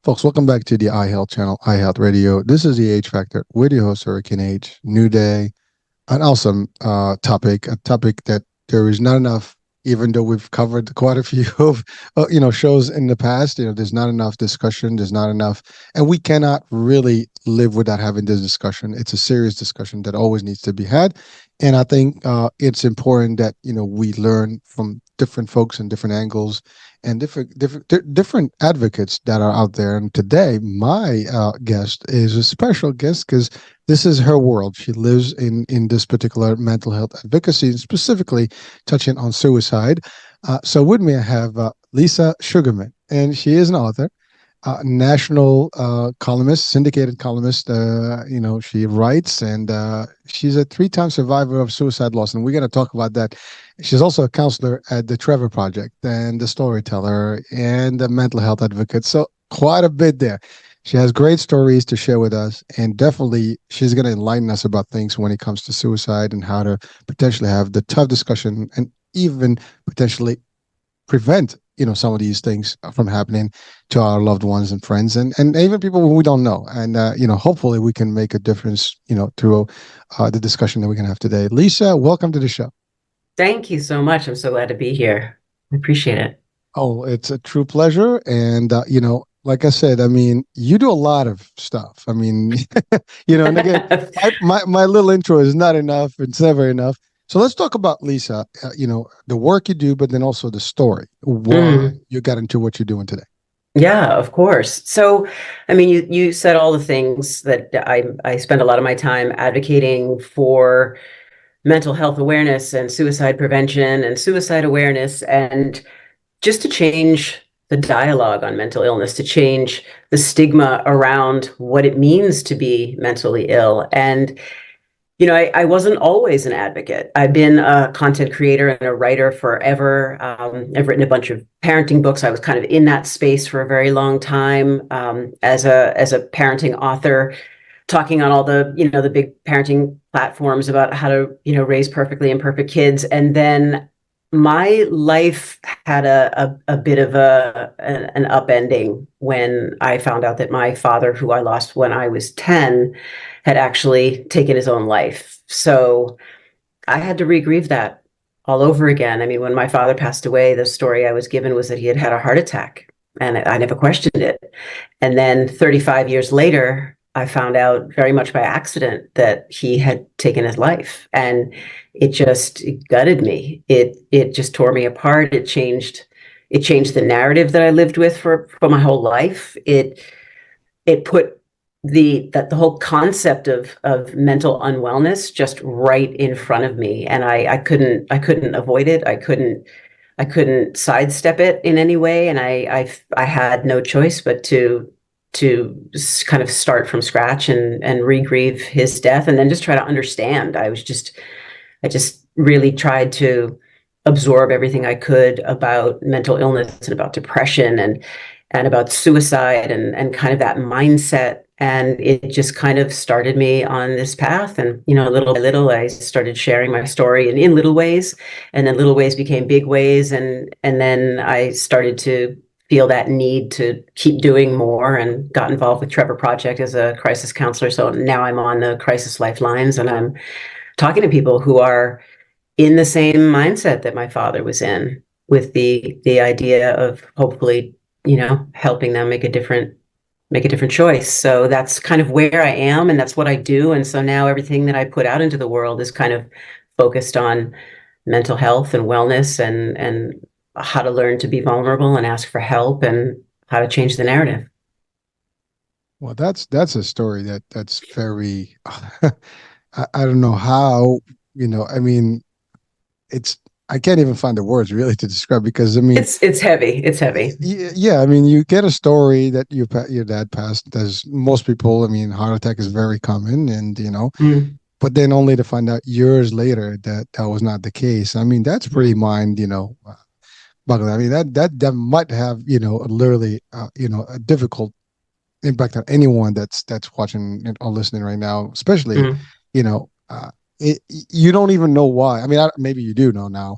Folks, welcome back to the iHealth channel, iHeartRadio. This is the H Factor with your host, Hurricane H. New day, an awesome topic, a topic that there is not enough, even though we've covered quite a few of, shows in the past. There's not enough discussion. There's not enough, and we cannot really live without having this discussion. It's a serious discussion that always needs to be had. And I think it's important that, we learn from different folks and different angles and different advocates that are out there. And today, my guest is a special guest because this is her world. She lives in this particular mental health advocacy, and specifically touching on suicide. So with me, I have Lisa Sugarman, and she is an author, national columnist, syndicated columnist. She writes, and she's a 3-time survivor of suicide loss, and we're going to talk about that. She's also a counselor at the Trevor Project and the storyteller and the mental health advocate. So quite a bit there. She has great stories to share with us, and definitely she's going to enlighten us about things when it comes to suicide and how to potentially have the tough discussion and even potentially prevent some of these things from happening to our loved ones and friends and even people who we don't know. And hopefully we can make a difference through the discussion that we can have today. Lisa, welcome to the show. Thank you so much. I'm so glad to be here. I appreciate it. Oh, it's a true pleasure. And like I said, you do a lot of stuff. And again, my little intro is not enough. It's never enough. So let's talk about Lisa, the work you do, but then also the story, why you got into what you're doing today. Yeah, of course. So, you said all the things that I spend a lot of my time advocating for: mental health awareness and suicide prevention and suicide awareness, and just to change the dialogue on mental illness, to change the stigma around what it means to be mentally ill. And I wasn't always an advocate. I've been a content creator and a writer forever. I've written a bunch of parenting books. I was kind of in that space for a very long time as a parenting author, talking on all the the big parenting platforms about how to raise perfectly imperfect kids. And then my life had a bit of an upending when I found out that my father, who I lost when I was 10, had actually taken his own life. So I had to re-grieve that all over again. When my father passed away, the story I was given was that he had had a heart attack, and I never questioned it. And then 35 years later, I found out very much by accident that he had taken his life, and it gutted me. It just tore me apart. It changed the narrative that I lived with for my whole life. It put the whole concept of mental unwellness just right in front of me, and I couldn't avoid it. I couldn't sidestep it in any way, and I had no choice but to kind of start from scratch and re-grieve his death, and then just try to understand. I just really tried to absorb everything I could about mental illness and about depression and about suicide and kind of that mindset. And it just kind of started me on this path. And, little by little, I started sharing my story in little ways, and then little ways became big ways. And then I started to feel that need to keep doing more, and got involved with Trevor Project as a crisis counselor. So now I'm on the crisis lifelines, and I'm talking to people who are in the same mindset that my father was in, with the idea of hopefully, helping them make a different choice. So that's kind of where I am, and that's what I do. And so now everything that I put out into the world is kind of focused on mental health and wellness, and how to learn to be vulnerable and ask for help, and how to change the narrative. Well, that's a story that's very, I don't know how, I can't even find the words really to describe, because it's heavy. It's heavy. Yeah, you get a story that your dad passed. As most people, heart attack is very common, and but then only to find out years later that was not the case. That's pretty boggling. That might have literally a difficult impact on anyone that's watching or listening right now, especially you don't even know why. Maybe you do know now,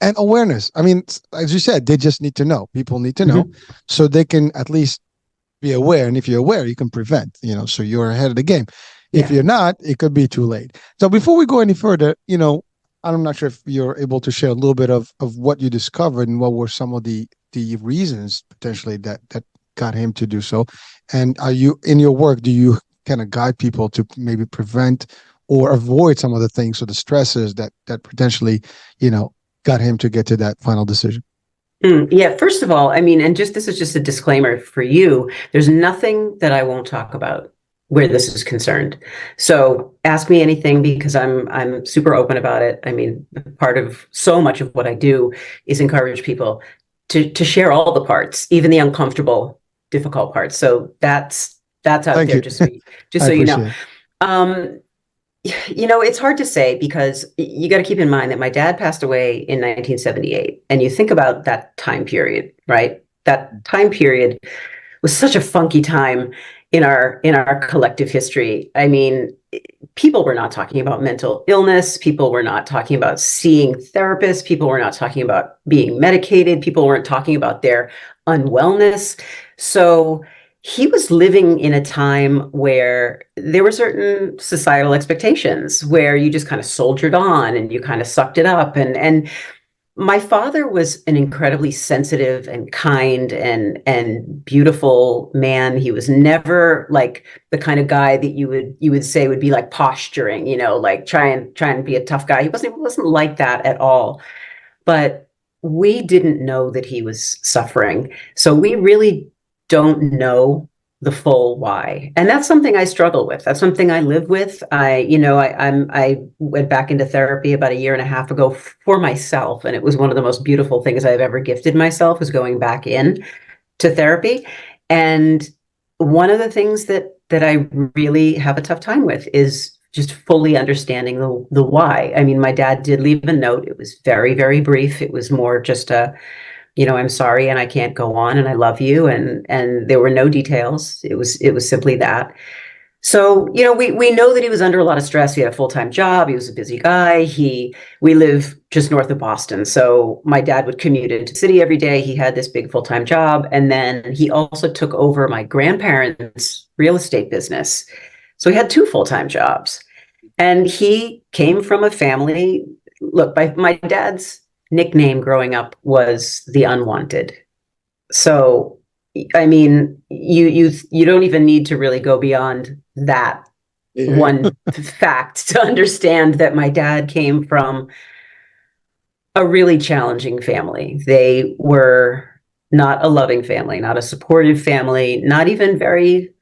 and awareness. I mean, as you said, they just need to know. People need to know, so they can at least be aware. And if you're aware, you can prevent. So you're ahead of the game. If you're not, it could be too late. So before we go any further, I'm not sure if you're able to share a little bit of what you discovered and what were some of the reasons potentially that got him to do so. And are you, in your work, do you kind of guide people to maybe prevent or avoid some of the things or the stresses that potentially, got him to get to that final decision? Yeah, first of all, I mean, and this is just a disclaimer for you. There's nothing that I won't talk about where this is concerned. So ask me anything, because I'm super open about it. I mean, part of so much of what I do is encourage people to share all the parts, even the uncomfortable, difficult parts. So that's out Thank there, you. just so you know. It's hard to say, because you got to keep in mind that my dad passed away in 1978. And you think about that time period, right? That time period was such a funky time in our collective history. I mean, people were not talking about mental illness. People were not talking about seeing therapists. People were not talking about being medicated. People weren't talking about their unwellness. So he was living in a time where there were certain societal expectations where you just kind of soldiered on and you kind of sucked it up. And my father was an incredibly sensitive and kind and beautiful man. He was never like the kind of guy that you would say would be like posturing, like try and be a tough guy. He wasn't like that at all. But we didn't know that he was suffering. So we really don't know the full why. And that's something I struggle with. That's something I live with. I went back into therapy about a year and a half ago for myself. And it was one of the most beautiful things I've ever gifted myself, was going back in to therapy. And one of the things that I really have a tough time with is just fully understanding the why. I mean, my dad did leave a note. It was very, very brief. It was more just I'm sorry and I can't go on and I love you. And there were no details. It was simply that. So, we know that he was under a lot of stress. He had a full-time job. He was a busy guy. We live just north of Boston. So my dad would commute into the city every day. He had this big full-time job. And then he also took over my grandparents' real estate business. So he had two full-time jobs. And he came from a family. Look, my dad's nickname growing up was the Unwanted. So, I mean, you don't even need to really go beyond that one fact to understand that my dad came from a really challenging family. They were not a loving family, not a supportive family, not even very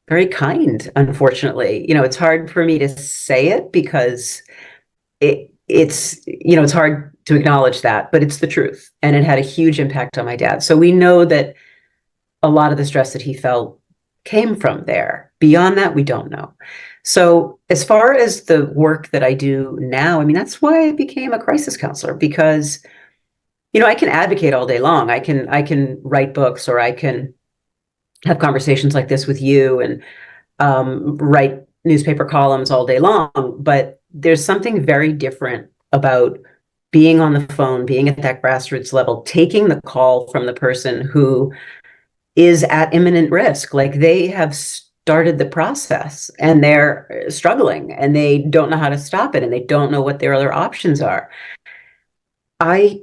very kind, unfortunately. It's hard for me to say it, because it's hard to acknowledge that, but it's the truth. And it had a huge impact on my dad. So we know that a lot of the stress that he felt came from there. Beyond that, we don't know. So as far as the work that I do now, I mean, that's why I became a crisis counselor, because, I can advocate all day long. I can write books, or I can have conversations like this with you, and write newspaper columns all day long. But there's something very different about being on the phone, being at that grassroots level, taking the call from the person who is at imminent risk. Like, they have started the process and they're struggling and they don't know how to stop it and they don't know what their other options are. I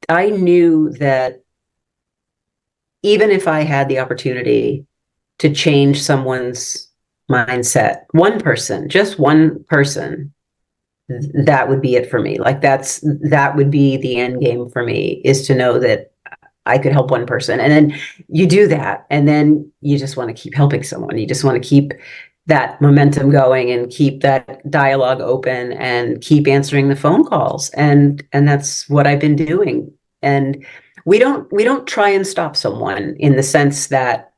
knew that even if I had the opportunity to change someone's mindset, one person, just one person, that would be it for me. Like, that would be the end game for me, is to know that I could help one person. And then you do that, and then you just want to keep helping someone. You just want to keep that momentum going and keep that dialogue open and keep answering the phone calls. And that's what I've been doing. And we don't try and stop someone, in the sense that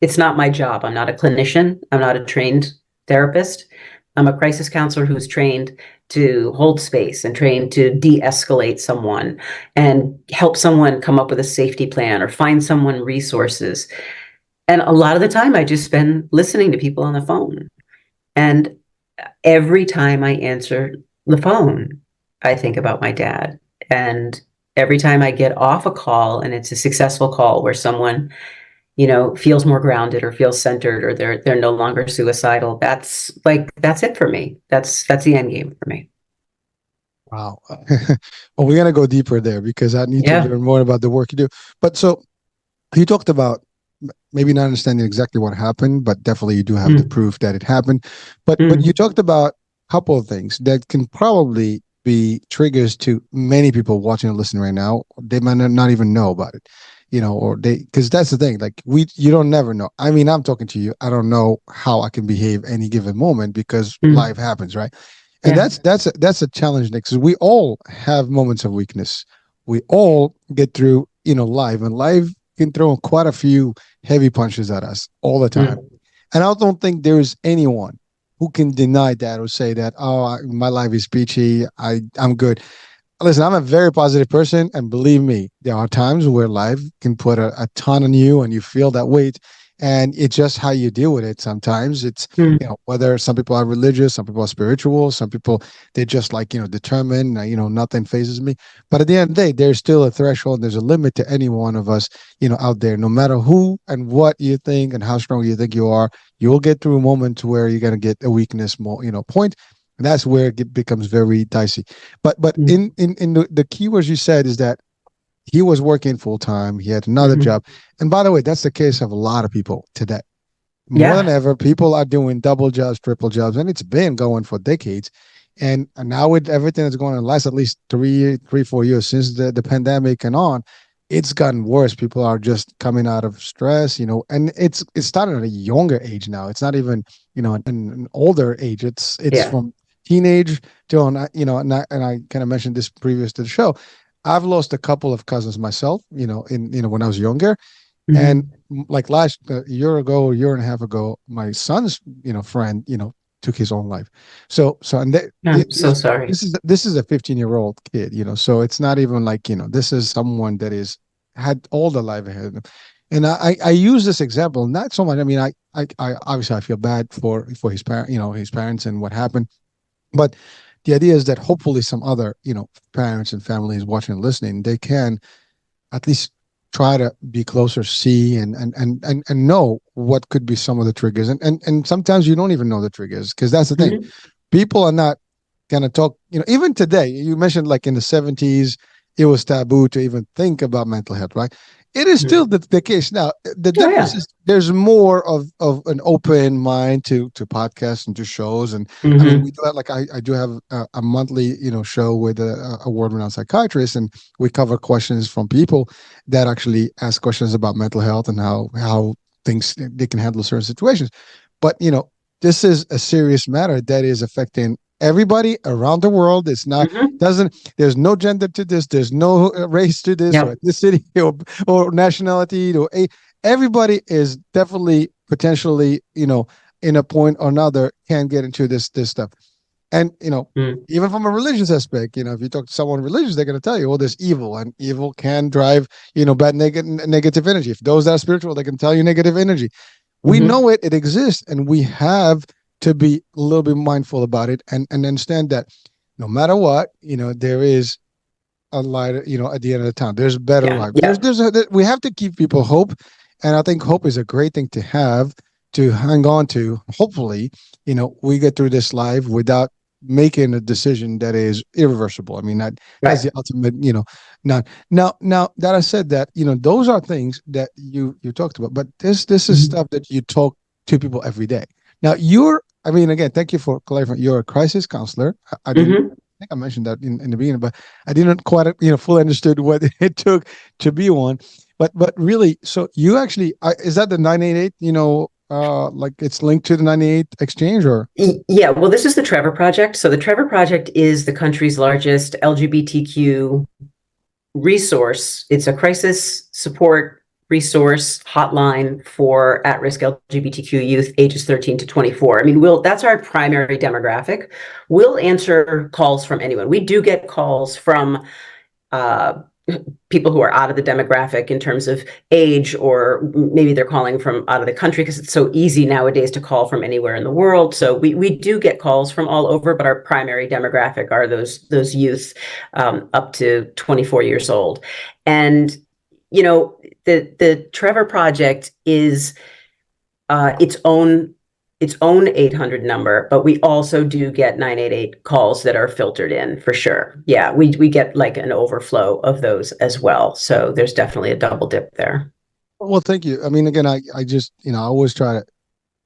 it's not my job. I'm not a clinician. I'm not a trained therapist. I'm a crisis counselor who's trained to hold space and trained to de-escalate someone and help someone come up with a safety plan or find someone resources. And a lot of the time I just spend listening to people on the phone. And every time I answer the phone, I think about my dad. And every time I get off a call and it's a successful call where someone, feels more grounded or feels centered or they're no longer suicidal, that's it for me. That's the end game for me. Wow. Well, we're gonna go deeper there because I need to Yeah. learn more about the work you do. But so you talked about maybe not understanding exactly what happened, but definitely you do have the Mm. proof that it happened. But you Mm. talked about a couple of things that can probably be triggers to many people watching and listening right now. They might not even know about it, or because that's the thing. Like you don't never know. I mean, I'm talking to you. I don't know how I can behave any given moment because Mm. life happens, right? And Yeah. that's a challenge, Nick, because we all have moments of weakness. We all get through, life, and life can throw quite a few heavy punches at us all the time. Mm. And I don't think there is anyone who can deny that or say that, oh, my life is peachy. I'm good. Listen, I'm a very positive person. And believe me, there are times where life can put a ton on you and you feel that weight. And it's just how you deal with it. Sometimes it's, Mm. whether some people are religious, some people are spiritual, some people, they're just like, determined, nothing phases me. But at the end of the day, there's still a threshold. There's a limit to any one of us, out there, no matter who and what you think and how strong you think you are, you'll get through a moment where you're going to get a weakness more, point. And that's where it becomes very dicey. But Mm. in the keywords you said is that he was working full time. He had another Mhm. job. And by the way, that's the case of a lot of people today. More than Yeah. ever, people are doing double jobs, triple jobs, and it's been going for decades. And now with everything that's going on, last at least 4 years since the pandemic and on, it's gotten worse. People are just coming out of stress, and it's starting at a younger age now. It's not even, an older age. It's Yeah. from teenage to, and I kind of mentioned this previous to the show. I've lost a couple of cousins myself, when I was younger, and Mhm. like last year ago, a year and a half ago, my son's friend took his own life. So and I'm so sorry. this is a 15-year-old kid, so it's not even like this is someone that is had all the life ahead of them. And I use this example not so much. I mean, I obviously I feel bad for his parent, his parents and what happened, but the idea is that hopefully some other parents and families watching and listening, they can at least try to be closer, see and know what could be some of the triggers. And sometimes you don't even know the triggers because that's the thing. Mhm. People are not gonna talk, even today, you mentioned like in the 70s, it was taboo to even think about mental health, right? It is still Mhm. the case now. The Oh difference yeah. is there's more of an open mind to podcasts and to shows. And I mean, we Mhm. do have like I do have a monthly show with a world-renowned psychiatrist, and we cover questions from people that actually ask questions about mental health and how things they can handle certain situations. But this is a serious matter that is affecting everybody around the world. It's not Mhm. doesn't there's no gender to this, there's no race to this or Yep. ethnicity or nationality or everybody is definitely potentially in a point or another can get into this stuff. And Mm. even from a religious aspect, if you talk to someone religious, they're going to tell you, well, there's evil, and evil can drive bad negative energy. If those that are spiritual, they can tell you negative energy. We Mhm. know it exists, and we have to be a little bit mindful about it and understand that no matter what, there is a light, at the end of the tunnel. There's better Yeah. life. Yeah. We have to give people hope, and I think hope is a great thing to have to hang on to. Hopefully, we get through this life without making a decision that is irreversible. I mean, that's Right. the ultimate, not now that I said that, those are things that you talked about, but this is Mhm. stuff that you talk to people every day. Now I mean, again, thank you for clarifying. You're a crisis counselor. I didn't Mhm. I think I mentioned that in the beginning, but I didn't quite fully understood what it took to be one. But really, so you actually is that the 988? Like it's linked to the 98 exchange or Yeah, well, this is the Trevor Project. So the Trevor Project is the country's largest LGBTQ resource. It's a crisis support resource hotline for at-risk LGBTQ youth ages 13 to 24. I mean, that's our primary demographic. We'll answer calls from anyone. We do get calls from people who are out of the demographic in terms of age, or maybe they're calling from out of the country because it's so easy nowadays to call from anywhere in the world. So we do get calls from all over, but our primary demographic are those youth up to 24 years old. And, the Trevor Project is its own 800 number, but we also do get 988 calls that are filtered in for sure. Yeah, we get like an overflow of those as well. So there's definitely a double dip there. Well, thank you. I mean, again, I just, I always try to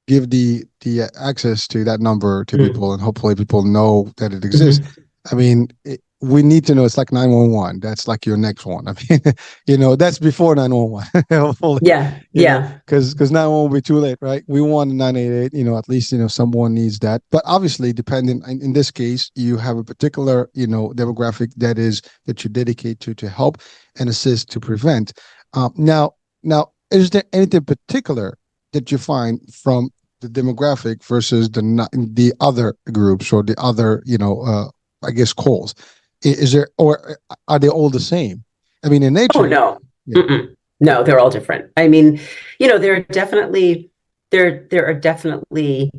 give the access to that number to people, and hopefully people know that it exists. I mean, we need to know. It's like 911. That's like your next one. I mean, that's before 911. Hopefully, yeah. Because 911 will be too late, right? We want 988. At least someone needs that. But obviously, depending in this case, you have a particular demographic that you dedicate to help and assist to prevent. Now, is there anything particular that you find from the demographic versus the other groups or the other I guess calls? Is there, or are they all the same? I mean, in nature. Oh no, no, they're all different. I mean, there are definitely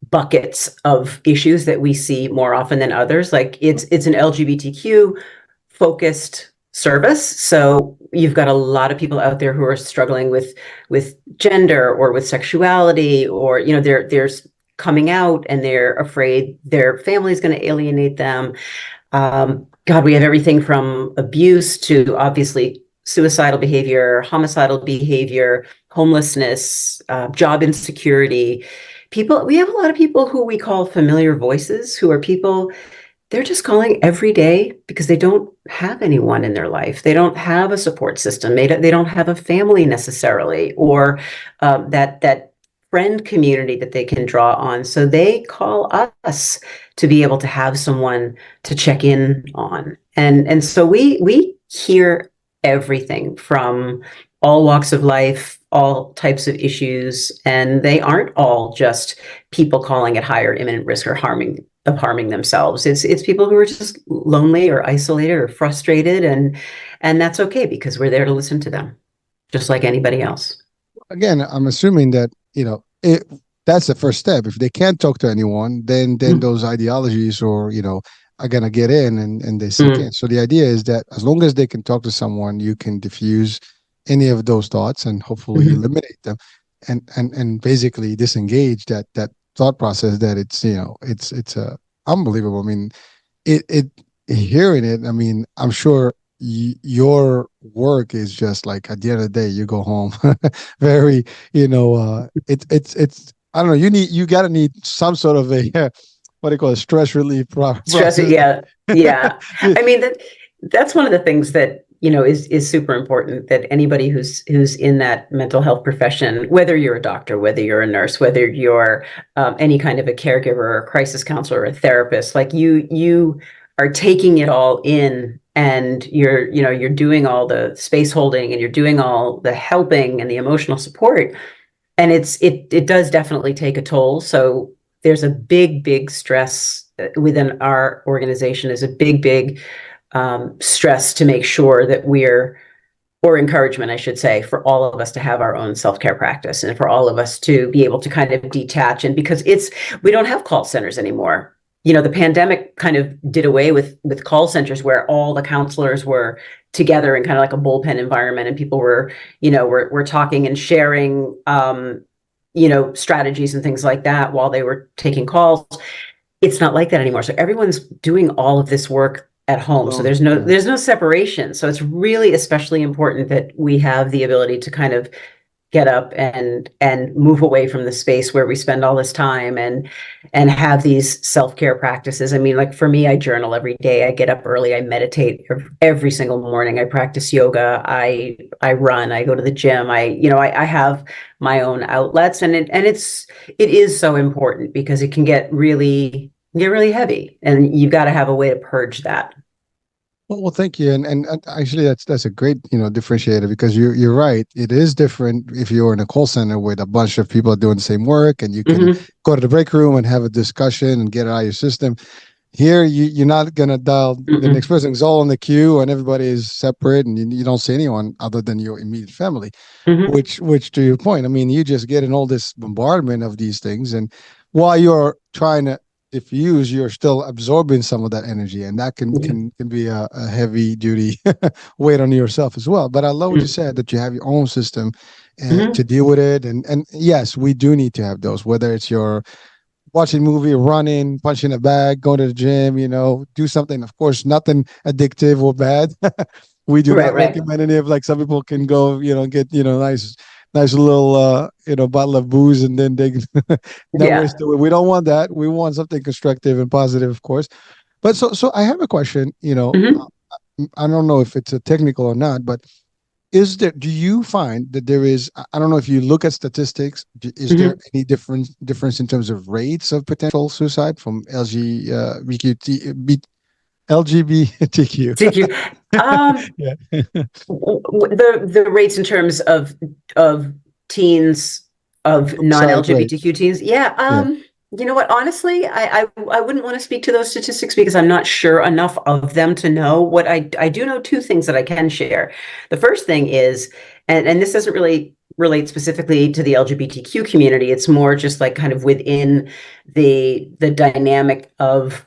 buckets of issues that we see more often than others. Like it's an LGBTQ focused service, so you've got a lot of people out there who are struggling with gender or with sexuality, or there's coming out and they're afraid their family is going to alienate them. God, we have everything from abuse to obviously suicidal behavior, homicidal behavior, homelessness, job insecurity. We have a lot of people who we call familiar voices, who are people, they're just calling every day because they don't have anyone in their life. They don't have a support system. They don't have a family necessarily, or that friend community that they can draw on. So they call us to be able to have someone to check in on. And so we hear everything from all walks of life, all types of issues, and they aren't all just people calling at higher imminent risk or harming themselves. It's people who are just lonely or isolated or frustrated, and that's okay because we're there to listen to them, just like anybody else. Again, I'm assuming that that's the first step. If they can't talk to anyone, then those ideologies or are gonna get in and they sink in. So the idea is that as long as they can talk to someone, you can diffuse any of those thoughts and hopefully eliminate them, and basically disengage that thought process that it's unbelievable. I mean, hearing it. I mean, I'm sure your work is just like at the end of the day, you go home very, it's I don't know. You gotta need some sort of a what do you call it, stress relief process. Yeah. I mean that's one of the things that is super important, that anybody who's in that mental health profession, whether you're a doctor, whether you're a nurse, whether you're any kind of a caregiver or a crisis counselor or a therapist, like you are taking it all in, and you're doing all the space holding, and you're doing all the helping and the emotional support, and it does definitely take a toll. So there's a big stress within our organization. Is a big stress to make sure that or encouragement, I should say, for all of us to have our own self-care practice, and for all of us to be able to kind of detach. And because we don't have call centers anymore. The pandemic kind of did away with call centers where all the counselors were together in kind of like a bullpen environment, and people were talking and sharing, strategies and things like that while they were taking calls. It's not like that anymore. So everyone's doing all of this work at home. So there's no separation. So it's really especially important that we have the ability to kind of get up and move away from the space where we spend all this time and have these self-care practices. I mean, like for me, I journal every day. I get up early. I meditate every single morning. I practice yoga. I run. I go to the gym. I have my own outlets, and it is so important because it can get really heavy, and you've got to have a way to purge that. Well, thank you, and actually, that's a great differentiator, because you're right. It is different if you're in a call center with a bunch of people doing the same work, and you can go to the break room and have a discussion and get it out of your system. Here, you're not gonna dial the next person. It's all on the queue, and everybody is separate, and you don't see anyone other than your immediate family. Mm-hmm. Which to your point, I mean, you just getting all this bombardment of these things, and while you're trying to diffuse, you're still absorbing some of that energy, and that can be a heavy duty weight on yourself as well. But I love what you said, that you have your own system to deal with it, and yes, we do need to have those, whether it's your watching movie, running, punching a bag, going to the gym, do something. Of course, nothing addictive or bad. We do Right, not right. recommend any of, like, some people can go, get, nice little, bottle of booze, and then they that Yeah. ways to it. We don't want that. We want something constructive and positive, of course. But so I have a question, Mm-hmm. I don't know if it's a technical or not, but do you find that there is, I don't know if you look at statistics, is there Mm-hmm. any difference in terms of rates of potential suicide from LGBTQ? TQ. Yeah. The rates in terms of teens, of Suicide rate. non-LGBTQ teens. Yeah. Yeah. You know what? Honestly, I wouldn't want to speak to those statistics because I'm not sure enough of them to know. What I do know, two things that I can share. The first thing is, and this doesn't really relate specifically to the LGBTQ community. It's more just like kind of within the dynamic of,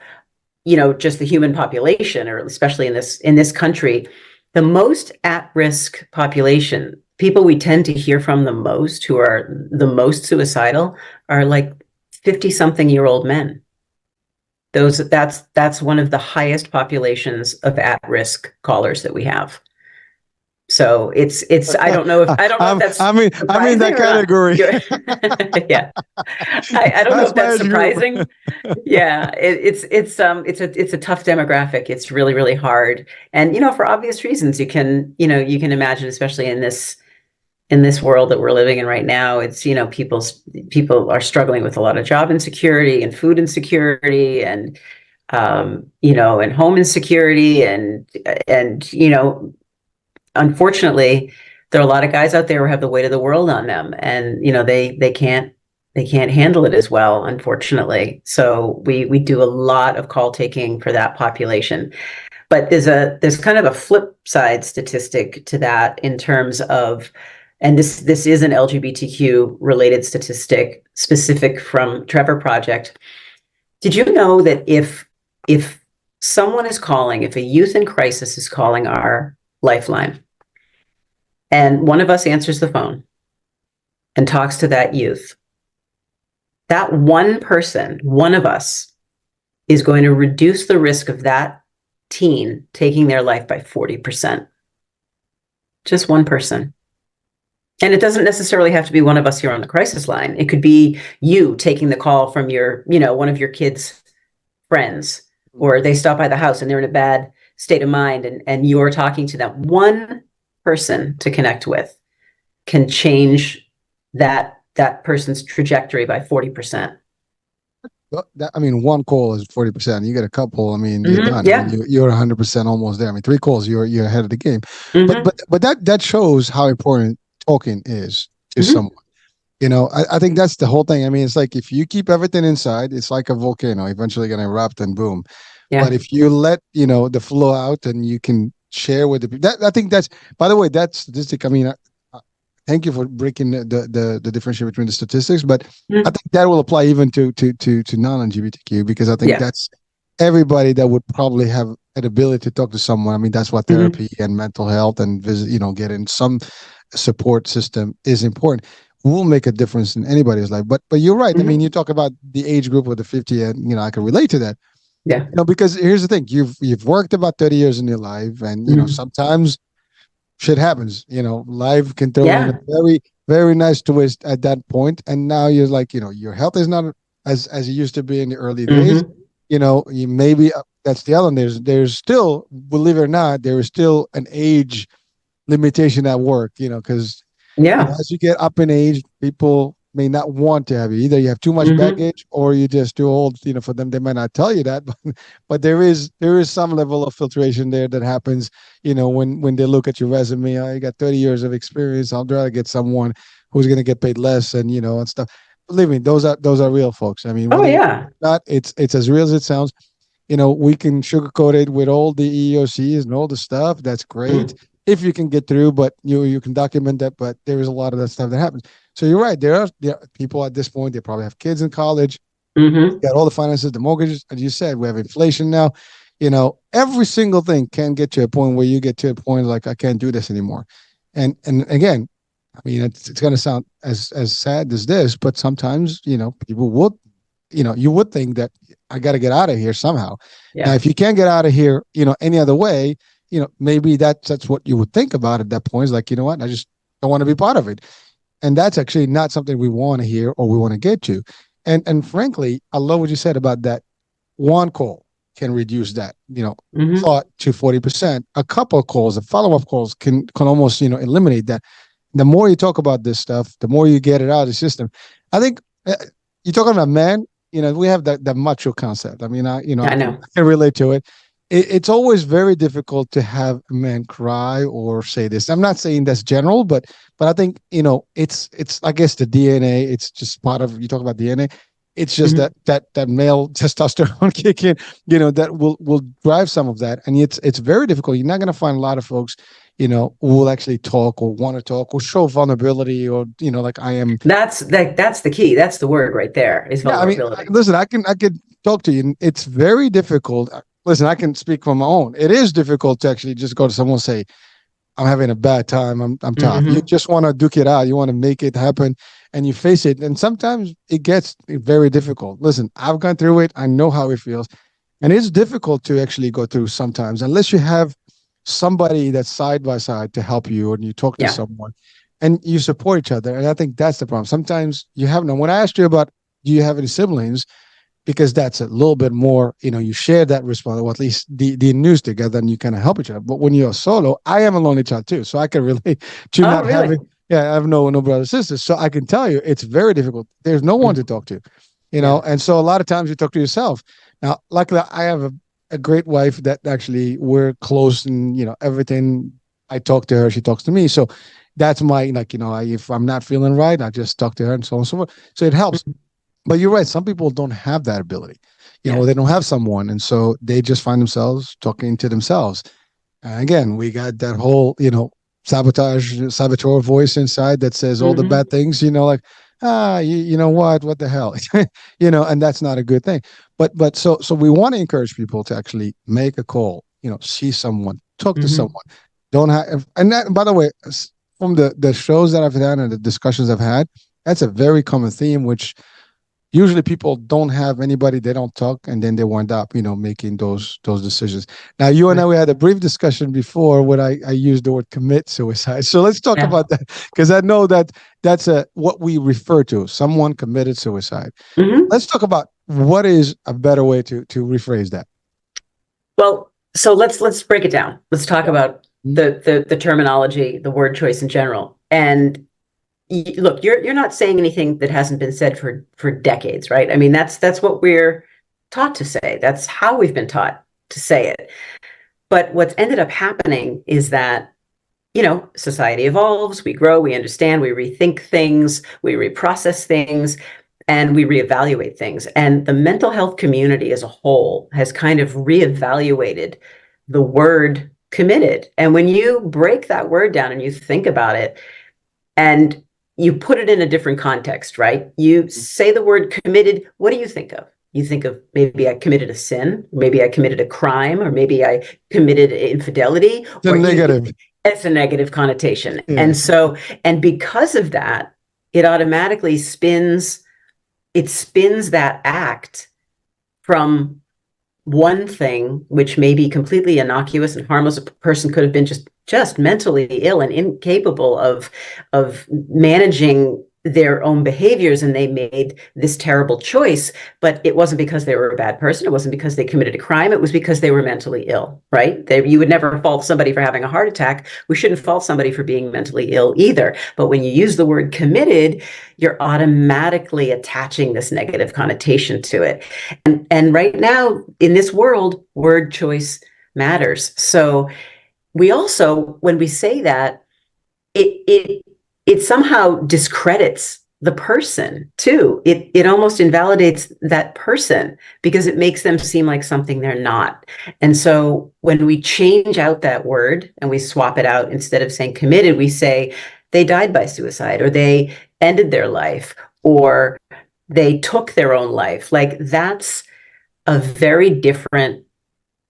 just the human population, or especially in this country. The most at-risk population, people we tend to hear from the most, who are the most suicidal, are like 50-something-year-old men. That's one of the highest populations of at-risk callers that we have. So it's I don't know if that's I'm in surprising that or not. category. Yeah. I don't know That's if my that's age group. surprising. Yeah, it's a tough demographic. It's really, really hard. And for obvious reasons, you can imagine, especially in this world that we're living in right now, it's people are struggling with a lot of job insecurity and food insecurity, and and home insecurity, and unfortunately, there are a lot of guys out there who have the weight of the world on them, and they can't handle it as well, unfortunately. So we do a lot of call taking for that population. But there's kind of a flip side statistic to that, in terms of, and this is an LGBTQ related statistic specific from Trevor Project. Did you know that if someone is calling, if a youth in crisis is calling our lifeline, and one of us answers the phone and talks to that youth, that one person, one of us, is going to reduce the risk of that teen taking their life by 40%. Just one person. And it doesn't necessarily have to be one of us here on the crisis line. It could be you taking the call from one of your kids' friends, or they stop by the house and they're in a bad state of mind, and you're talking to them. One person to connect with can change that person's trajectory by 40%. I mean, one call is 40%. You get a couple, I mean, you're done. Yeah. I mean, you're 100% almost there. I mean, three calls, you're ahead of the game. Mm-hmm. But that shows how important talking is to Mm-hmm. someone. I think that's the whole thing. I mean, it's like, if you keep everything inside, it's like a volcano, eventually going to erupt and boom. Yeah. But if you let, the flow out, and you can share with the people, I think that's, by the way, that statistic, I mean, thank you for breaking the differentiation between the statistics, but I think that will apply even to non-LGBTQ, because I think that's everybody that would probably have an ability to talk to someone. I mean, that's what therapy and mental health and getting some support system is important. Will make a difference in anybody's life. But you're right. I mean, you talk about the age group of the 50, and I can relate to that. Yeah. Because here's the thing: you've worked about 30 years in your life, and sometimes shit happens. Life can throw in a very, very nice twist at that point, and now you're like, your health is not as it used to be in the early days. You maybe that's the other. There's still, believe it or not, there is still an age limitation at work. Because as you get up in age, people may not want to have you. Either you have too much baggage, or you're just too old. For them, they might not tell you that, but there is some level of filtration there that happens. When they look at your resume, you got 30 years of experience. I'll try to get someone who's going to get paid less, and stuff. Believe me, those are real, folks. I mean, Oh yeah. not, it's as real as it sounds. we can sugarcoat it with all the EEOCs and all the stuff. That's great if you can get through, but you can document that. But there is a lot of that stuff that happens. So you're right. There are people at this point, they probably have kids in college, got all the finances, the mortgages. As you said, we have inflation now. Every single thing can get to a point where you get to a point like, I can't do this anymore. And again, I mean, it's going to sound as sad as this, but sometimes, people would, you would think that I got to get out of here somehow. Yeah. Now, if you can't get out of here, any other way, maybe that's what you would think about at that point. Is like, you know what, I just don't want to be part of it. And that's actually not something we want to hear or we want to get to. And frankly, I love what you said about that. One call can reduce that, thought to 40%. A couple of calls, a follow-up calls can almost, eliminate that. The more you talk about this stuff, the more you get it out of the system. I think you're talking about men, we have that macho concept. I mean, I know. I can relate to it. It's always very difficult to have a man cry or say this. I'm not saying that's general, but I think, it's, I guess, the DNA. It's just part of, you talk about DNA. It's just that male testosterone kick in, that will drive some of that. And it's very difficult. You're not going to find a lot of folks, who will actually talk or want to talk or show vulnerability or, like I am. That's the key. That's the word right there, is vulnerability. I mean, listen, I can talk to you. It's very difficult. Listen, I can speak from my own. It is difficult to actually just go to someone and say, I'm having a bad time. I'm tired. You just want to duke it out. You want to make it happen, and you face it. And sometimes it gets very difficult. Listen, I've gone through it. I know how it feels. And it's difficult to actually go through sometimes, unless you have somebody that's side by side to help you, and you talk to someone and you support each other. And I think that's the problem. Sometimes you have when I asked you about, do you have any siblings? Because that's a little bit more, you share that responsibility, or at least the news together, and you kind of help each other. But when you're solo, I am a lonely child too. So I can relate to not having, I have no brothers and sisters. So I can tell you it's very difficult. There's no one to talk to, and so a lot of times you talk to yourself. Now, luckily, I have a great wife that actually we're close, and, everything I talk to her, she talks to me. So that's my, if I'm not feeling right, I just talk to her and so on and so forth. So it helps. But you're right. Some people don't have that ability. They don't have someone. And so they just find themselves talking to themselves. And again, we got that whole, saboteur voice inside that says all the bad things, like, you know what the hell, and that's not a good thing. But so we want to encourage people to actually make a call, see someone, talk to someone. Don't have, and that, by the way, from the shows that I've done and the discussions I've had, that's a very common theme, which usually people don't have anybody, they don't talk, and then they wind up, making those decisions. Now, you and I, we had a brief discussion before when I used the word commit suicide. So let's talk about that, because I know that that's what we refer to, someone committed suicide. Let's talk about what is a better way to rephrase that. Well, so let's break it down. Let's talk about the terminology, the word choice in general. And look, you're not saying anything that hasn't been said for decades, right? I mean, that's what we're taught to say. That's how we've been taught to say it. But what's ended up happening is that, society evolves, we grow, we understand, we rethink things, we reprocess things, and we reevaluate things. And the mental health community as a whole has kind of reevaluated the word committed. And when you break that word down and you think about it, and you put it in a different context, right? You say the word committed, what do you think of? You think of, maybe I committed a sin, maybe I committed a crime, or maybe I committed infidelity. It's negative. It's a negative connotation. Yeah. And because of that, it automatically spins that act from one thing, which may be completely innocuous and harmless. A person could have been just mentally ill and incapable of managing their own behaviors, and they made this terrible choice. But it wasn't because they were a bad person. It wasn't because they committed a crime. It was because they were mentally ill, right? You would never fault somebody for having a heart attack. We shouldn't fault somebody for being mentally ill either. But when you use the word committed, you're automatically attaching this negative connotation to it. And right now in this world, word choice matters. So we also, when we say that, it somehow discredits the person too. It almost invalidates that person because it makes them seem like something they're not. And so when we change out that word and we swap it out, instead of saying committed, we say they died by suicide, or they ended their life, or they took their own life. Like, that's a very different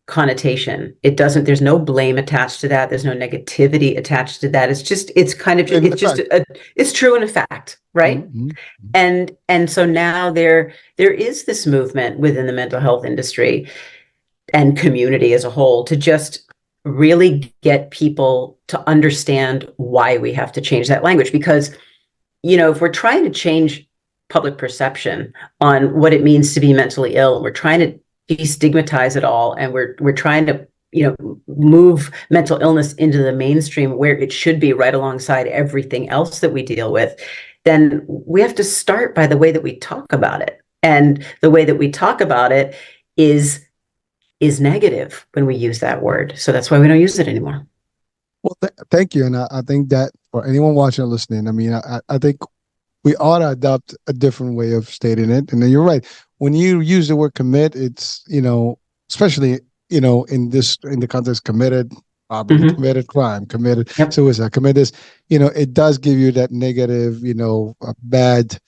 connotation. There's no blame attached to that. There's no negativity attached to that. It's true and a fact, right? Mm-hmm. And so now there is this movement within the mental health industry and community as a whole to just really get people to understand why we have to change that language. Because, if we're trying to change public perception on what it means to be mentally ill, and we're trying to destigmatize it all, and we're trying to move mental illness into the mainstream where it should be, right alongside everything else that we deal with, then we have to start by the way that we talk about it. And the way that we talk about it is negative when we use that word. So that's why we don't use it anymore. Well, thank you. And I think that for anyone watching or listening, I mean, I think we ought to adopt a different way of stating it. And then you're right. When you use the word commit, it's, especially, in the context, committed robbery, committed crime, committed suicide, committed this, it does give you that negative, bad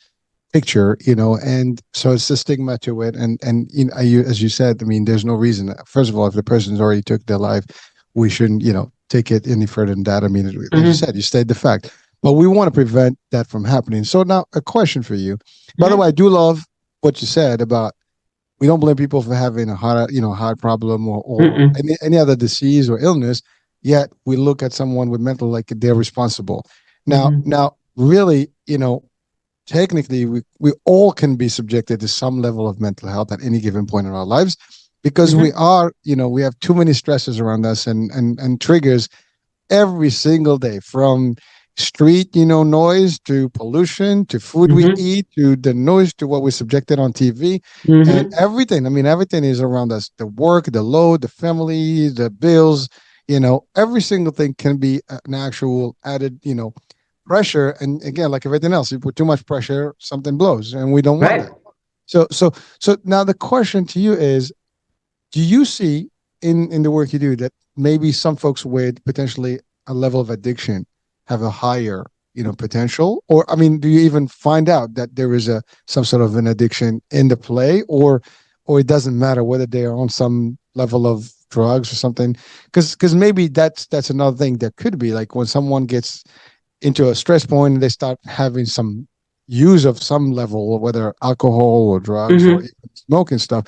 picture, and so it's the stigma to it. And as you said, I mean, there's no reason. First of all, if the person's already took their life, we shouldn't, take it any further than that. I mean, as you said, you stated the fact. But we want to prevent that from happening. So now a question for you. By the way, I do love what you said about we don't blame people for having a heart problem or any other disease or illness, yet we look at someone with mental like they're responsible. Now, really, technically, we all can be subjected to some level of mental health at any given point in our lives because we are, we have too many stresses around us and triggers every single day, from street, noise, to pollution, to food we eat, to the noise, to what we're subjected on TV, and everything. I mean, everything is around us: the work, the load, the family, the bills. Every single thing can be an actual added, pressure. And again, like everything else, if you put too much pressure, something blows, and we don't want that. So now the question to you is: do you see in the work you do that maybe some folks with potentially a level of addiction have a higher, potential? Or, I mean, do you even find out that there is some sort of an addiction in the play, or it doesn't matter whether they are on some level of drugs or something? Because maybe that's another thing that could be like when someone gets into a stress point and they start having some use of some level, whether alcohol or drugs or even smoking stuff,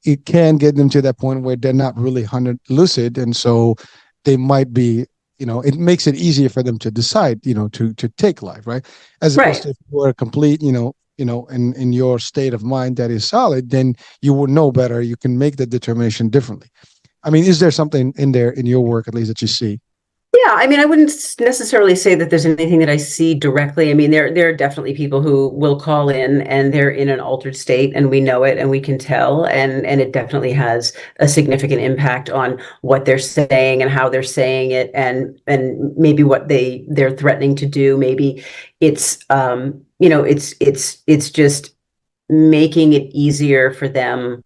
it can get them to that point where they're not really 100 lucid, and so they might be. It makes it easier for them to decide, to take life, right? As opposed to if you were complete, in your state of mind that is solid, then you would know better. You can make the determination differently. I mean, is there something in there in your work, at least, that you see? Yeah, I mean, I wouldn't necessarily say that there's anything that I see directly. I mean, there are definitely people who will call in and they're in an altered state, and we know it and we can tell, and it definitely has a significant impact on what they're saying and how they're saying it, and maybe what they're threatening to do. Maybe it's it's just making it easier for them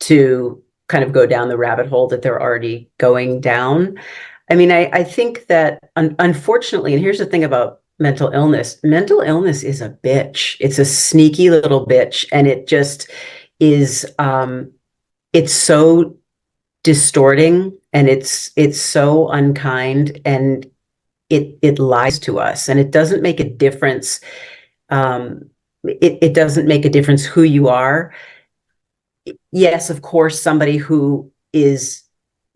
to kind of go down the rabbit hole that they're already going down. I mean, I think that unfortunately, and here's the thing about mental illness is a bitch. It's a sneaky little bitch. And it just is, it's so distorting, and it's so unkind, and it lies to us, and it doesn't make a difference. It doesn't make a difference who you are. Yes, of course, somebody who is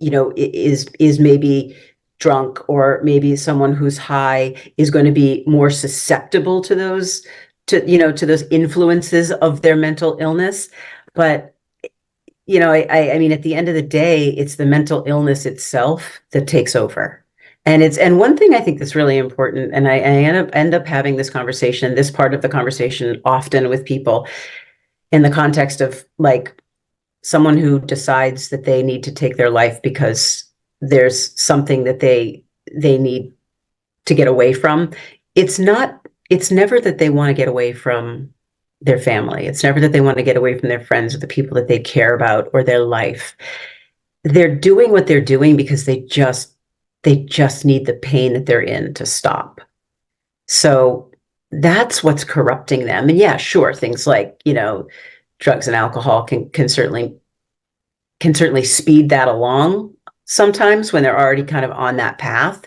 is maybe drunk, or maybe someone who's high, is going to be more susceptible to those those influences of their mental illness. But I mean, at the end of the day, it's the mental illness itself that takes over. And one thing I think that's really important, and I end up having this part of the conversation often with people in the context of like someone who decides that they need to take their life because there's something that they need to get away from. It's not it's never that they want to get away from their family. It's never that they want to get away from their friends or the people that they care about or their life. They're doing what they're doing because they just need the pain that they're in to stop. So that's what's corrupting them. And yeah, sure, things like, drugs and alcohol can certainly speed that along sometimes when they're already kind of on that path.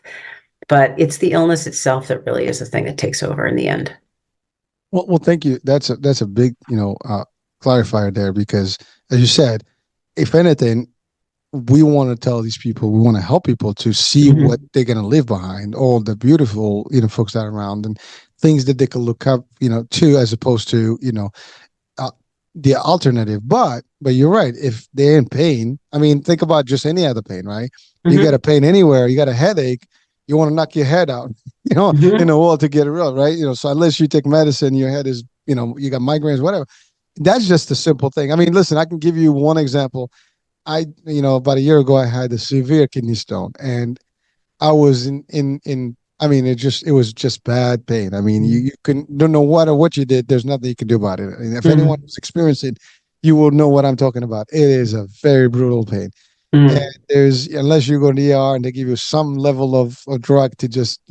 But it's the illness itself that really is the thing that takes over in the end. Well, thank you. That's a big, clarifier there, because as you said, if anything, we want to tell these people, we want to help people to see Mhm. what they're going to leave behind, all the beautiful, folks that are around, and things that they can look up, to, as opposed to, uh, the alternative. But you're right. If they're in pain, I mean, think about just any other pain, right? You Mhm. get a pain anywhere, you got a headache, you want to knock your head out, in Mhm. the wall to get it real, right? So unless you take medicine, your head is, you got migraines, whatever. That's just a simple thing. I mean, listen, I can give you one example. About a year ago, I had a severe kidney stone, and I was I mean, it was just bad pain. I mean, you can, don't know what you did. There's nothing you can do about it. And if anyone Mhm. who's experienced it, you will know what I'm talking about. It is a very brutal pain. And Mhm. unless you go to the ER and they give you some level of drug to just,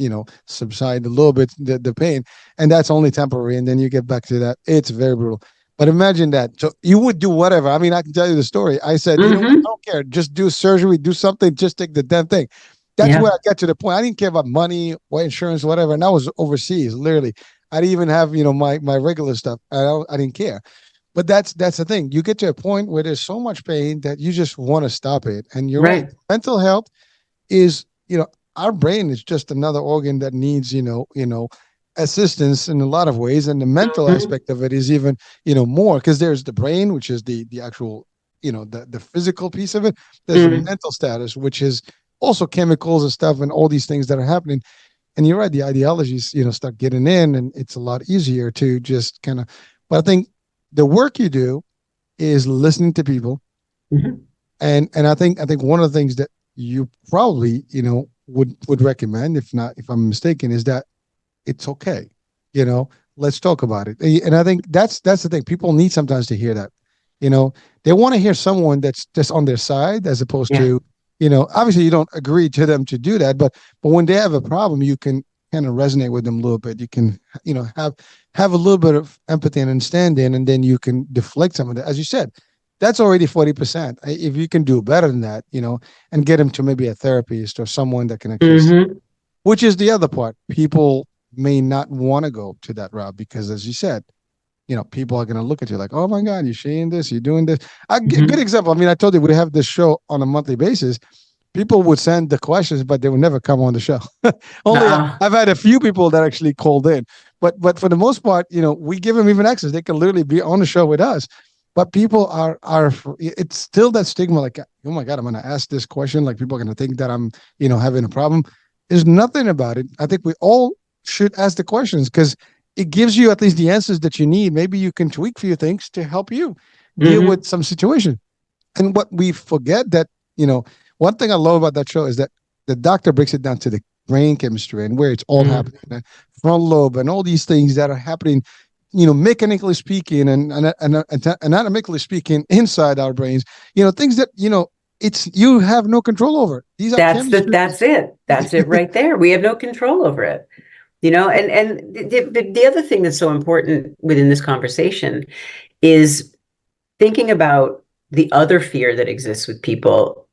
subside a little bit the pain, and that's only temporary, and then you get back to that. It's very brutal. But imagine that. So you would do whatever. I mean, I can tell you the story. I said, you know what? I Mhm. don't care. Just do surgery, do something, just take the damn thing. That's Yeah. where I got to the point. I didn't care about money or insurance, whatever. And I was overseas, literally. I didn't even have, my regular stuff. I didn't care. But that's the thing. You get to a point where there's so much pain that you just want to stop it. And you're right. Right. Mental health is, our brain is just another organ that needs, assistance in a lot of ways. And the mental Mhm. aspect of it is even, more, because there's the brain, which is the actual, the physical piece of it. There's the Mhm. mental status, which is also chemicals and stuff and all these things that are happening. And you're right, the ideologies, start getting in, and it's a lot easier to just kind of, but I think the work you do is listening to people. Mhm. And I think one of the things that you probably, would recommend, if not, if I'm mistaken, is that it's okay. You know, let's talk about it. And I think that's the thing. People need sometimes to hear that. You know, they want to hear someone that's just on their side, as opposed Yeah. to, obviously you don't agree to them to do that, but when they have a problem, you can kind of resonate with them a little bit. You can, have a little bit of empathy and understanding, and then you can deflect some of that. As you said, that's already 40%. If you can do better than that, and get them to maybe a therapist or someone that can actually, Mhm. which is the other part. People may not want to go to that route because, as you said, people are going to look at you like, oh my God, you're saying this, you're doing this. Good Mhm. example. I mean, I told you we have this show on a monthly basis. People would send the questions, but they would never come on the show. Only Uh-uh. I've had a few people that actually called in, but for the most part, we give them even access. They can literally be on the show with us. But people are it's still that stigma, like, oh my God, I'm going to ask this question, like people are going to think that I'm, having a problem. There's nothing about it. I think we all should ask the questions, because it gives you at least the answers that you need. Maybe you can tweak a few things to help you deal with Mhm. some situation. And what we forget that, one thing I love about that show is that the doctor breaks it down to the brain chemistry and where it's all Mhm. happening, the front lobe and all these things that are happening, mechanically speaking, and anatomically speaking inside our brains, things that, it's, you have no control over. These are chemistries. That's it. That's it right there. We have no control over it. And the other thing that's so important within this conversation is thinking about the other fear that exists with people.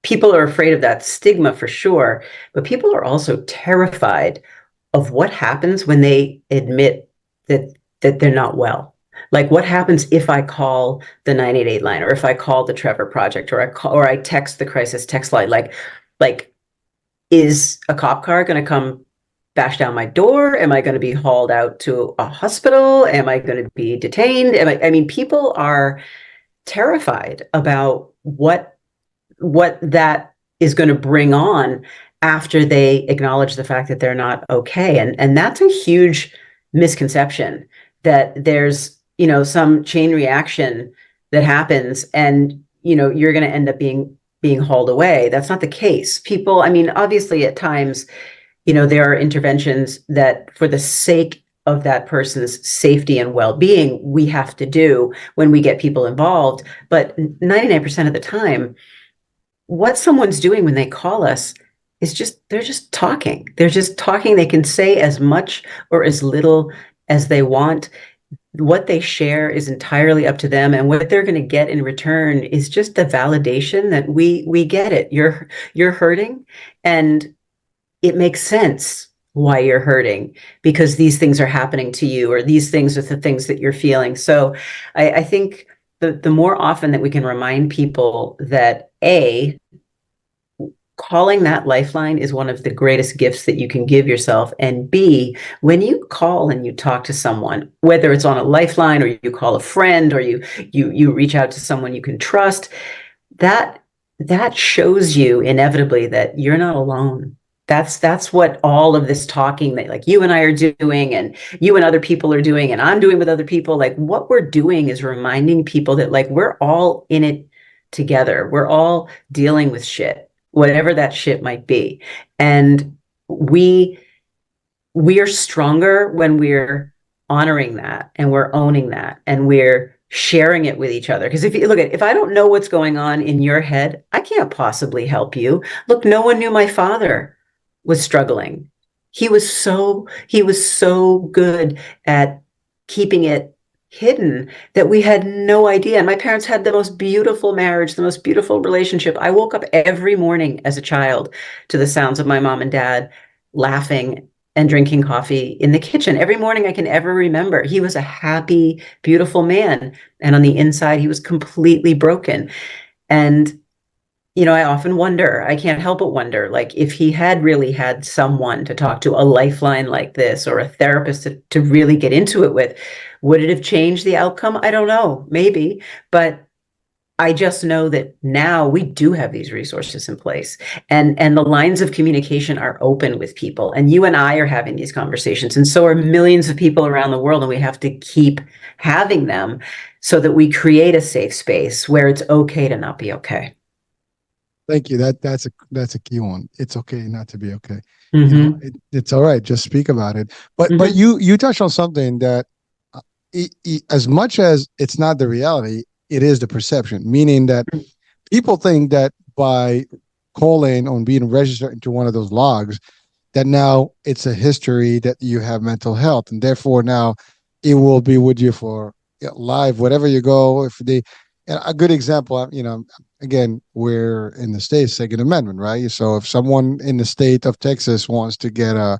People are afraid of that stigma for sure, but people are also terrified of what happens when they admit that they're not well. Like what happens if I call the 988 line, or if I call the Trevor Project, or I text the crisis text line. Like is a cop car going to come bash down my door? Am I going to be hauled out to a hospital? Am I going to be detained? I mean, people are terrified about what that is going to bring on after they acknowledge the fact that they're not okay. And that's a huge misconception, that there's, some chain reaction that happens, and, you're going to end up being hauled away. That's not the case. People, I mean, obviously at times, there are interventions that for the sake of that person's safety and well-being, we have to do when we get people involved. But 99% of the time, what someone's doing when they call us is they're just talking. They're just talking. They can say as much or as little as they want. What they share is entirely up to them, and what they're going to get in return is just the validation that we get it. You're hurting, and it makes sense why you're hurting, because these things are happening to you, or these things are the things that you're feeling. So I think the more often that we can remind people that calling that lifeline is one of the greatest gifts that you can give yourself. And B, when you call and you talk to someone, whether it's on a lifeline or you call a friend or you reach out to someone you can trust, that shows you inevitably that you're not alone. That's what all of this talking that like you and I are doing, and you and other people are doing, and I'm doing with other people, like what we're doing is reminding people that like we're all in it together. We're all dealing with shit, whatever that shit might be. And we are stronger when we're honoring that, and we're owning that, and we're sharing it with each other. Because if I don't know what's going on in your head, I can't possibly help you. Look, no one knew my father was struggling. He was so good at keeping it hidden that we had no idea. And my parents had the most beautiful marriage, the most beautiful relationship. I woke up every morning as a child to the sounds of my mom and dad laughing and drinking coffee in the kitchen every morning I can ever remember. He was a happy, beautiful man. And on the inside, he was completely broken. And I often wonder, I can't help but wonder, like if he had really had someone to talk to, a lifeline like this, or a therapist to really get into it with, would it have changed the outcome? I don't know, maybe, but I just know that now we do have these resources in place, and the lines of communication are open with people, and you and I are having these conversations, and so are millions of people around the world, and we have to keep having them so that we create a safe space where it's okay to not be okay. Thank you. That's a key one. It's okay not to be okay. Mm-hmm. It's all right. Just speak about it. But you touched on something that as much as it's not the reality, it is the perception. Meaning that people think that by calling on being registered into one of those logs, that now it's a history that you have mental health, and therefore now it will be with you for life, wherever you go. A good example, again, we're in the States, Second Amendment, right? So if someone in the state of Texas wants to get a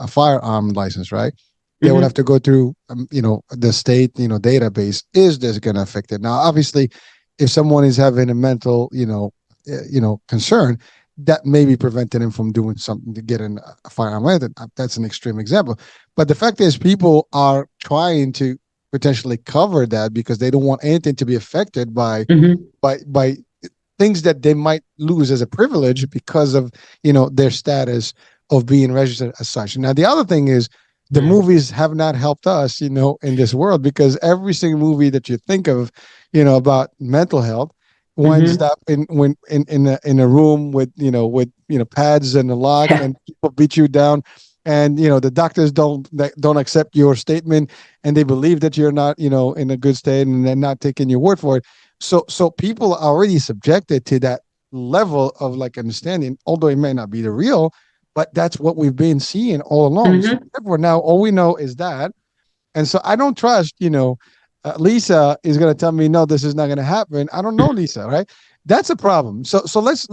firearm license, right, they would have to go through, the state, database. Is this going to affect it? Now, obviously, if someone is having a mental, concern, that may be preventing him from doing something to get a firearm license. That's an extreme example. But the fact is, people are trying to potentially cover that because they don't want anything to be affected by things that they might lose as a privilege because of their status of being registered as such. Now the other thing is the movies have not helped us in this world, because every single movie that you think of about mental health winds up in a room with pads and a lock, and people beat you down. And the doctors don't accept your statement, and they believe that you're not in a good state, and they're not taking your word for it. So people are already subjected to that level of like understanding, although it may not be the real, but that's what we've been seeing all along. So therefore now all we know is that, and so I don't trust Lisa is going to tell me no, this is not going to happen. I don't know Lisa, right? That's a problem. So let's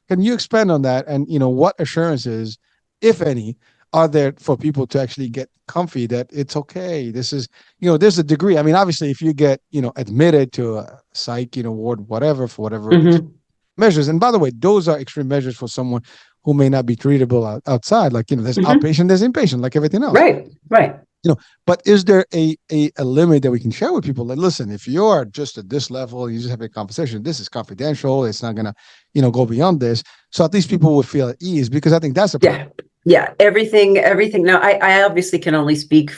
can you expand on that, and what assurances, if any, are there for people to actually get comfy that it's okay? This is, there's a degree. I mean, obviously, if you get, admitted to a psych, ward, whatever, for whatever measures. And by the way, those are extreme measures for someone who may not be treatable outside. Like, there's outpatient, there's inpatient, like everything else. Right. But is there a limit that we can share with people? Like, listen, if you're just at this level, you just have a conversation, this is confidential. It's not going to, go beyond this. So at least people would feel at ease, because I think that's a problem. Yeah. Everything. Now, I obviously can only speak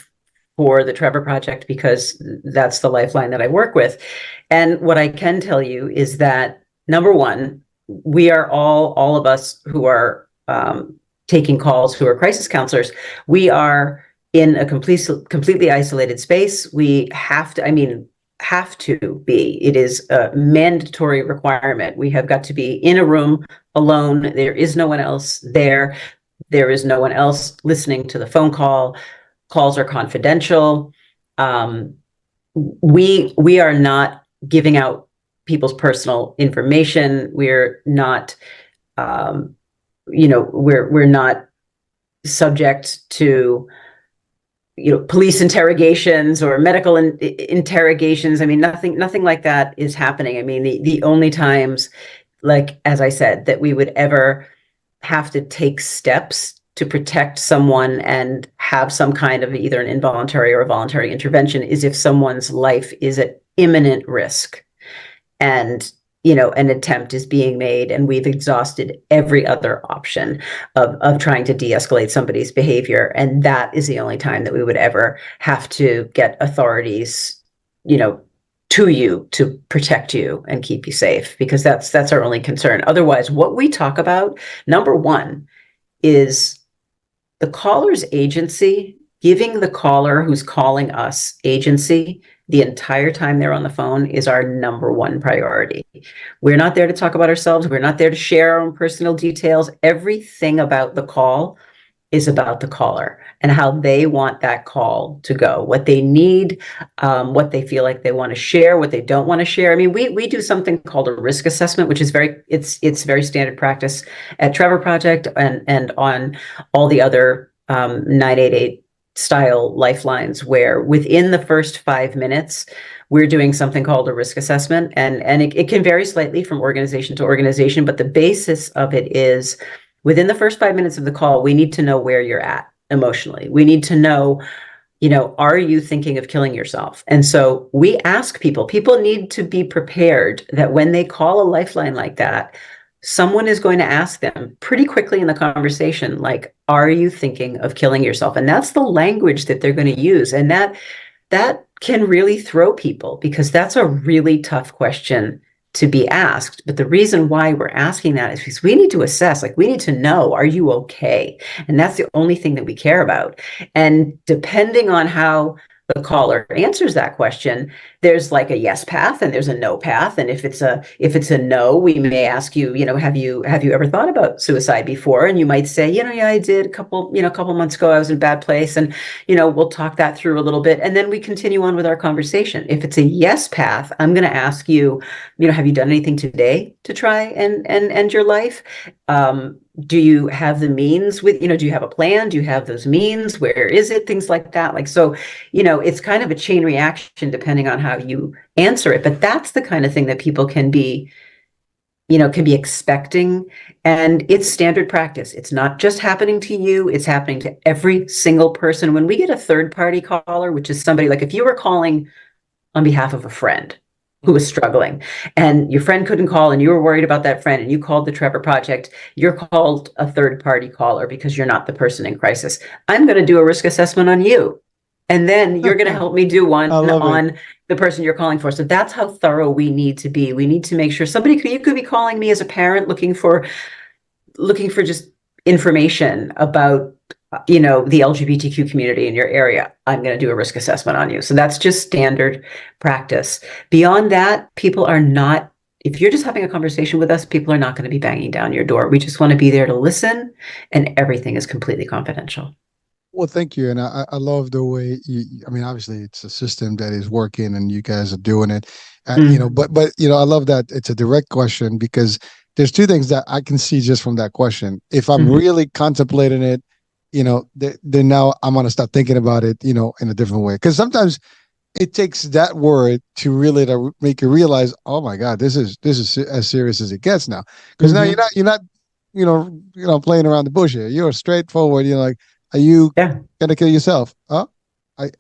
for the Trevor Project because that's the lifeline that I work with. And what I can tell you is that, number one, we are all of us who are taking calls who are crisis counselors, we are in a completely isolated space. We have to, be. It is a mandatory requirement. We have got to be in a room alone. There is no one else there. There is no one else listening to the phone call. Calls are confidential. We are not giving out people's personal information. We're not, we're not subject to, police interrogations or medical interrogations. Nothing like that is happening. The only times, like, as I said, that we would ever have to take steps to protect someone and have some kind of either an involuntary or a voluntary intervention is if someone's life is at imminent risk and an attempt is being made and we've exhausted every other option of trying to de-escalate somebody's behavior. And that is the only time that we would ever have to get authorities, to you to protect you and keep you safe, because that's our only concern. Otherwise, what we talk about, number one, is the caller's agency, giving the caller who's calling us agency the entire time they're on the phone is our number one priority. We're not there to talk about ourselves. We're not there to share our own personal details. Everything about the call is about the caller and how they want that call to go, what they need, what they feel like they want to share, what they don't want to share. We do something called a risk assessment, which is it's very standard practice at Trevor Project and on all the other 988 style lifelines, where within the first 5 minutes, we're doing something called a risk assessment. And it can vary slightly from organization to organization, but the basis of it is within the first 5 minutes of the call, we need to know where you're at emotionally. We need to know, are you thinking of killing yourself? And so we ask people need to be prepared that when they call a lifeline like that, someone is going to ask them pretty quickly in the conversation, like, are you thinking of killing yourself? And that's the language that they're going to use. And that can really throw people, because that's a really tough question to be asked. But the reason why we're asking that is because we need to assess, we need to know, are you okay? And that's the only thing that we care about. And depending on how the caller answers that question, there's like a yes path and there's a no path. And if it's a no, we may ask you, have you ever thought about suicide before? And you might say, yeah, I did a couple months ago. I was in a bad place. And, we'll talk that through a little bit. And then we continue on with our conversation. If it's a yes path, I'm going to ask you, have you done anything today to try and end your life? Do you have the means do you have a plan? Do you have those means? Where is it? Things like that. It's kind of a chain reaction depending on how you answer it. But that's the kind of thing that people can be expecting. And it's standard practice. It's not just happening to you. It's happening to every single person. When we get a third party caller, which is somebody like if you were calling on behalf of a friend who was struggling and your friend couldn't call and you were worried about that friend and you called the Trevor Project, you're called a third party caller because you're not the person in crisis. I'm going to do a risk assessment on you. And then you're going to help me do one on the person you're calling for. So that's how thorough we need to be. We need to make sure you could be calling me as a parent looking for just information about the LGBTQ community in your area. I'm going to do a risk assessment on you. So that's just standard practice. Beyond that, if you're just having a conversation with us, people are not going to be banging down your door. We just want to be there to listen, and everything is completely confidential. Well, thank you. And I love the way obviously it's a system that is working and you guys are doing it, but I love that it's a direct question, because there's two things that I can see just from that question. If I'm really contemplating it, then now I'm going to start thinking about it, in a different way. Because sometimes it takes that word to really make you realize, oh my God, this is as serious as it gets now. Because now you're not playing around the bush here. You're straightforward. You're like, are you gonna kill yourself? Huh? I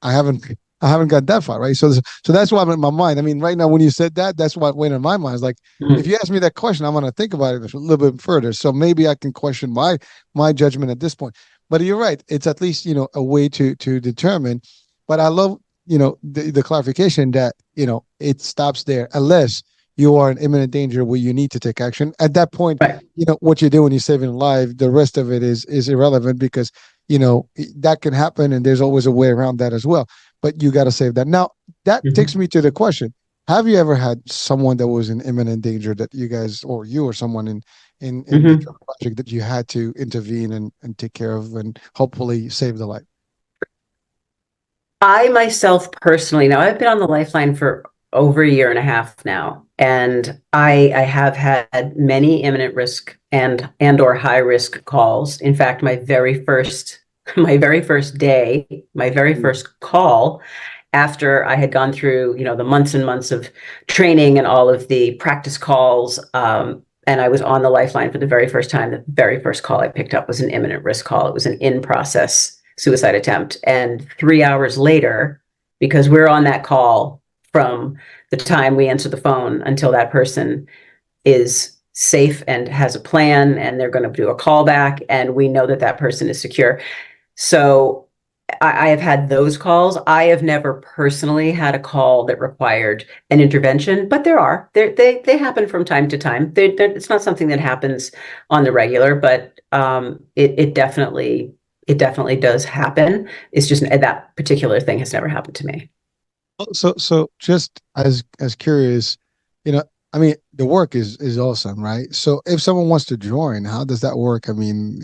haven't got that far, right? So that's why I'm in my mind. Right now when you said that, that's what went in my mind. It's like, if you ask me that question, I'm gonna think about it a little bit further. So maybe I can question my judgment at this point. But you're right. It's at least a way to determine. But I love the clarification that it stops there, unless you are in imminent danger where you need to take action. At that point, Right. what you're doing, you're saving a life. The rest of it is irrelevant because that can happen, and there's always a way around that as well. But you got to save that. Now, that takes me to the question: have you ever had someone that was in imminent danger that you guys, or you, or someone in the Mm-hmm. project that you had to intervene and take care of and hopefully save the life? I myself personally, now I've been on the Lifeline for over a year and a half now, and I have had many imminent risk and or high risk calls. In fact, my very first day, my very first call after I had gone through, the months and months of training and all of the practice calls, and I was on the Lifeline for the very first time. The very first call I picked up was an imminent risk call. It was an in-process suicide attempt. And 3 hours later, because we're on that call from the time we answer the phone until that person is safe and has a plan and they're going to do a callback and we know that that person is secure. So I have had those calls. I have never personally had a call that required an intervention, but they happen from time to time. It's not something that happens on the regular, but it definitely does happen. It's just that particular thing has never happened to me. So just as curious, you know, I mean, the work is awesome, right? So if someone wants to join, how does that work? I mean,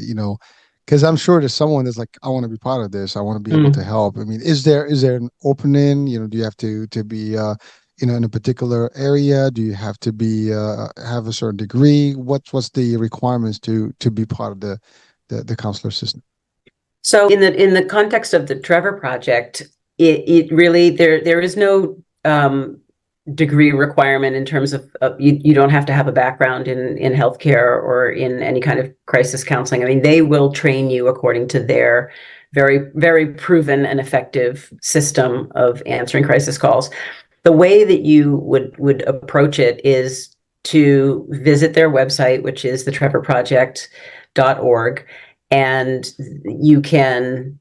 because I'm sure there's someone that's like, I want to be part of this. I want to be able to help. I mean, is there an opening? Do you have to be in a particular area? Do you have to be have a certain degree? What's the requirements to be part of the counselor system? So in the context of the Trevor Project, it really there is no degree requirement in terms of you don't have to have a background in healthcare or in any kind of crisis counseling. I mean, they will train you according to their very, very proven and effective system of answering crisis calls. The way that you would approach it is to visit their website, which is the trevorproject.org, and you can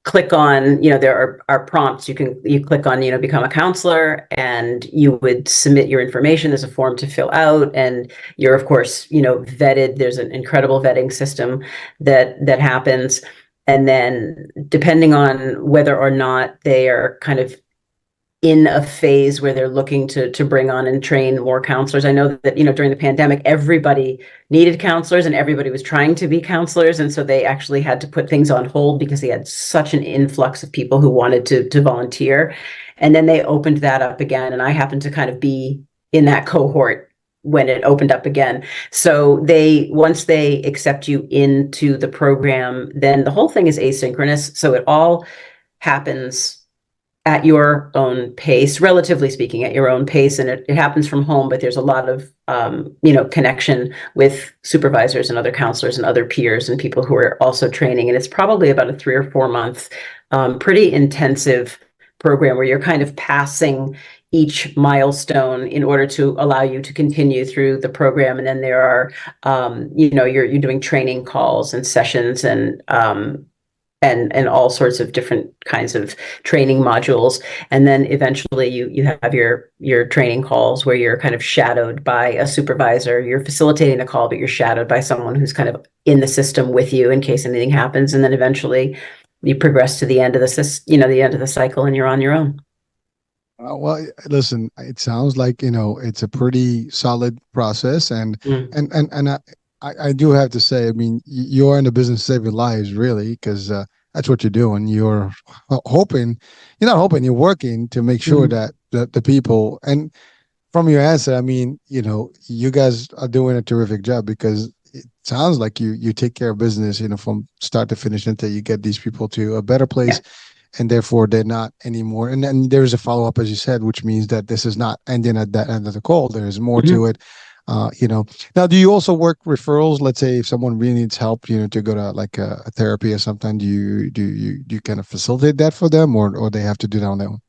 click on, there are prompts. You click on, become a counselor, and you would submit your information. There's a form to fill out, and you're, of course, vetted. There's an incredible vetting system that happens. And then depending on whether or not they are kind of in a phase where they're looking to bring on and train more counselors. I know that, during the pandemic, everybody needed counselors and everybody was trying to be counselors. And so they actually had to put things on hold because they had such an influx of people who wanted to volunteer. And then they opened that up again. And I happened to kind of be in that cohort when it opened up again. So once they accept you into the program, then the whole thing is asynchronous. So it all happens at your own pace, relatively speaking, at your own pace. And it happens from home, but there's a lot of, connection with supervisors and other counselors and other peers and people who are also training. And it's probably about a 3 or 4 month, pretty intensive program where you're kind of passing each milestone in order to allow you to continue through the program. And then there are, you're doing training calls and sessions and all sorts of different kinds of training modules. And then eventually you have your training calls where you're kind of shadowed by a supervisor. You're facilitating the call, but you're shadowed by someone who's kind of in the system with you in case anything happens. And then eventually you progress to the end of the end of the cycle, and you're on your own. Well, listen, it sounds like it's a pretty solid process, and I do have to say, I mean, you're in the business of saving lives, really, because that's what you're doing. You're working to make sure that the people, and from your answer, I mean, you guys are doing a terrific job, because it sounds like you take care of business, from start to finish until you get these people to a better place. Yeah. And therefore they're not anymore. And then there's a follow-up, as you said, which means that this is not ending at that end of the call. There's more to it. Now, do you also work referrals? Let's say if someone really needs help, to go to like a therapy or something, do you kind of facilitate that for them, or they have to do that on their own?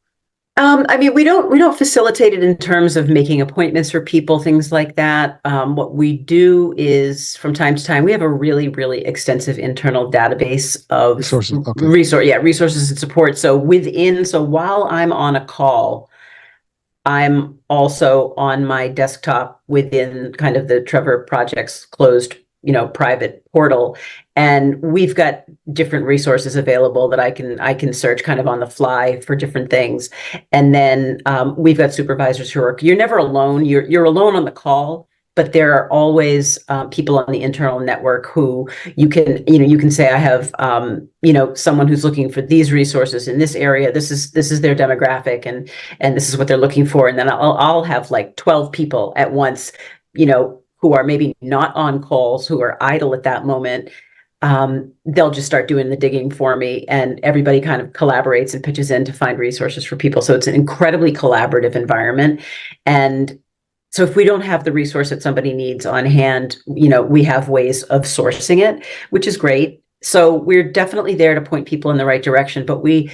I mean, we don't facilitate it in terms of making appointments for people, things like that. What we do is, from time to time, we have a really, really extensive internal database of resources. Okay. Resources and support. So while I'm on a call, I'm also on my desktop within kind of the Trevor Project's closed, private portal. And we've got different resources available that I can search kind of on the fly for different things. And then we've got supervisors you're never alone. You're alone on the call, but there are always people on the internal network who you can say, I have someone who's looking for these resources in this area. This is their demographic, and this is what they're looking for. And then I'll have like 12 people at once, who are maybe not on calls, who are idle at that moment. They'll just start doing the digging for me, and everybody kind of collaborates and pitches in to find resources for people. So it's an incredibly collaborative environment. And so if we don't have the resource that somebody needs on hand, we have ways of sourcing it, which is great. So we're definitely there to point people in the right direction, but we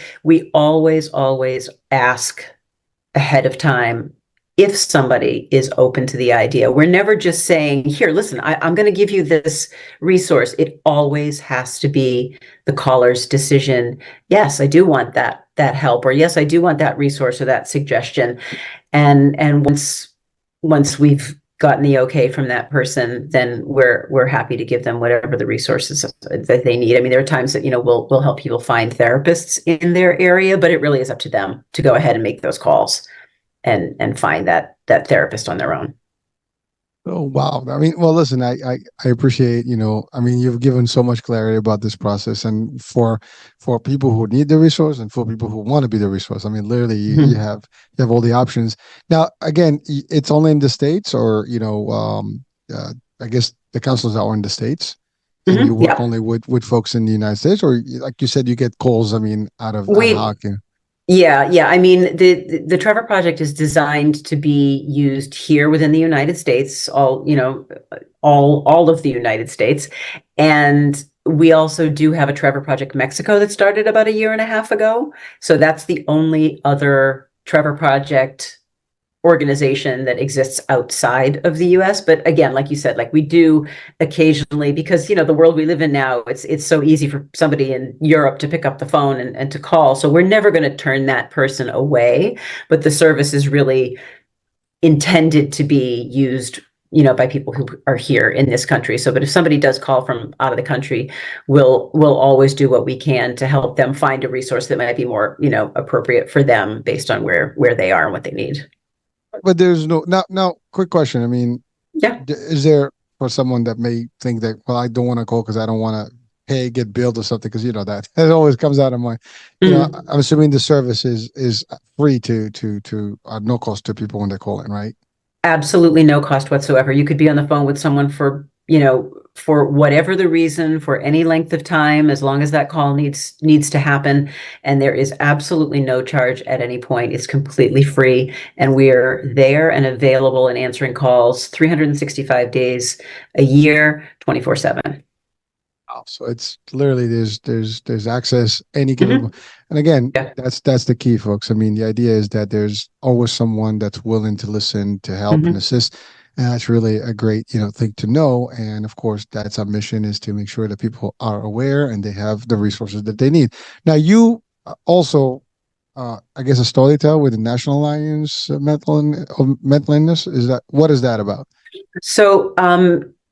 always ask ahead of time if somebody is open to the idea. We're never just saying, here, listen, I'm going to give you this resource. It always has to be the caller's decision. Yes, I do want that help, or yes, I do want that resource or that suggestion. And once we've gotten the okay from that person, then we're happy to give them whatever the resources that they need. I mean, there are times that we'll help people find therapists in their area, but it really is up to them to go ahead and make those calls and find that therapist on their own. Oh, wow. I mean, well, listen, I appreciate, I mean, you've given so much clarity about this process, and for people who need the resource and for people who want to be the resource. I mean, literally you have all the options. Now, again, it's only in the States, or, I guess the counselors are in the States, and you work only with folks in the United States, or like you said, you get calls, I mean, out of ad hoc. Yeah. I mean, the Trevor Project is designed to be used here within the United States, all of the United States. And we also do have a Trevor Project Mexico that started about 1.5 years ago. So that's the only other Trevor Project organization that exists outside of the US. But again, like you said, like we do occasionally, because the world we live in now, it's so easy for somebody in Europe to pick up the phone and to call. So we're never going to turn that person away, but the service is really intended to be used by people who are here in this country. So, but if somebody does call from out of the country, we'll always do what we can to help them find a resource that might be more, appropriate for them based on where they are and what they need. But there's now, quick question. I mean, is there, for someone that may think that, well, I don't want to call because I don't want to get billed or something, because that always comes out of my, I'm assuming the service is free to no cost to people when they call in, right? Absolutely no cost whatsoever. You could be on the phone with someone for whatever the reason, for any length of time, as long as that call needs to happen. And there is absolutely no charge at any point. It's completely free. And we're there and available and answering calls 365 days a year, 24/7. So it's literally there's access any given, and again, that's the key, folks. I mean, the idea is that there's always someone that's willing to listen, to help and assist. And that's really a great, thing to know. And of course, that's our mission, is to make sure that people are aware and they have the resources that they need. Now, you also, I guess, a storyteller with the National Alliance of Mental Illness. What is that about? So,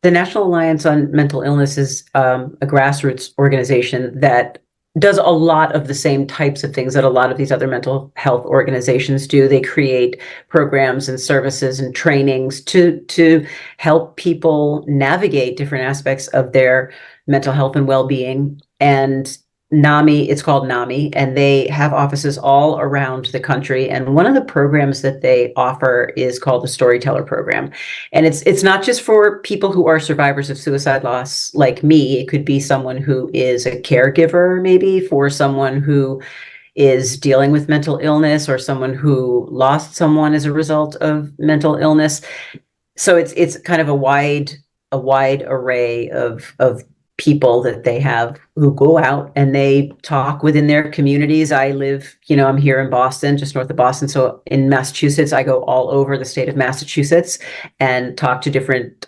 the National Alliance on Mental Illness is a grassroots organization that does a lot of the same types of things that a lot of these other mental health organizations do. They create programs and services and trainings to help people navigate different aspects of their mental health and well-being. And NAMI, it's called NAMI, and they have offices all around the country. And one of the programs that they offer is called the Storyteller program. And it's not just for people who are survivors of suicide loss like me. It could be someone who is a caregiver, maybe for someone who is dealing with mental illness, or someone who lost someone as a result of mental illness. So it's kind of a wide array of people that they have who go out and they talk within their communities. I live, I'm here in Boston, just north of Boston. So in Massachusetts, I go all over the state of Massachusetts and talk to different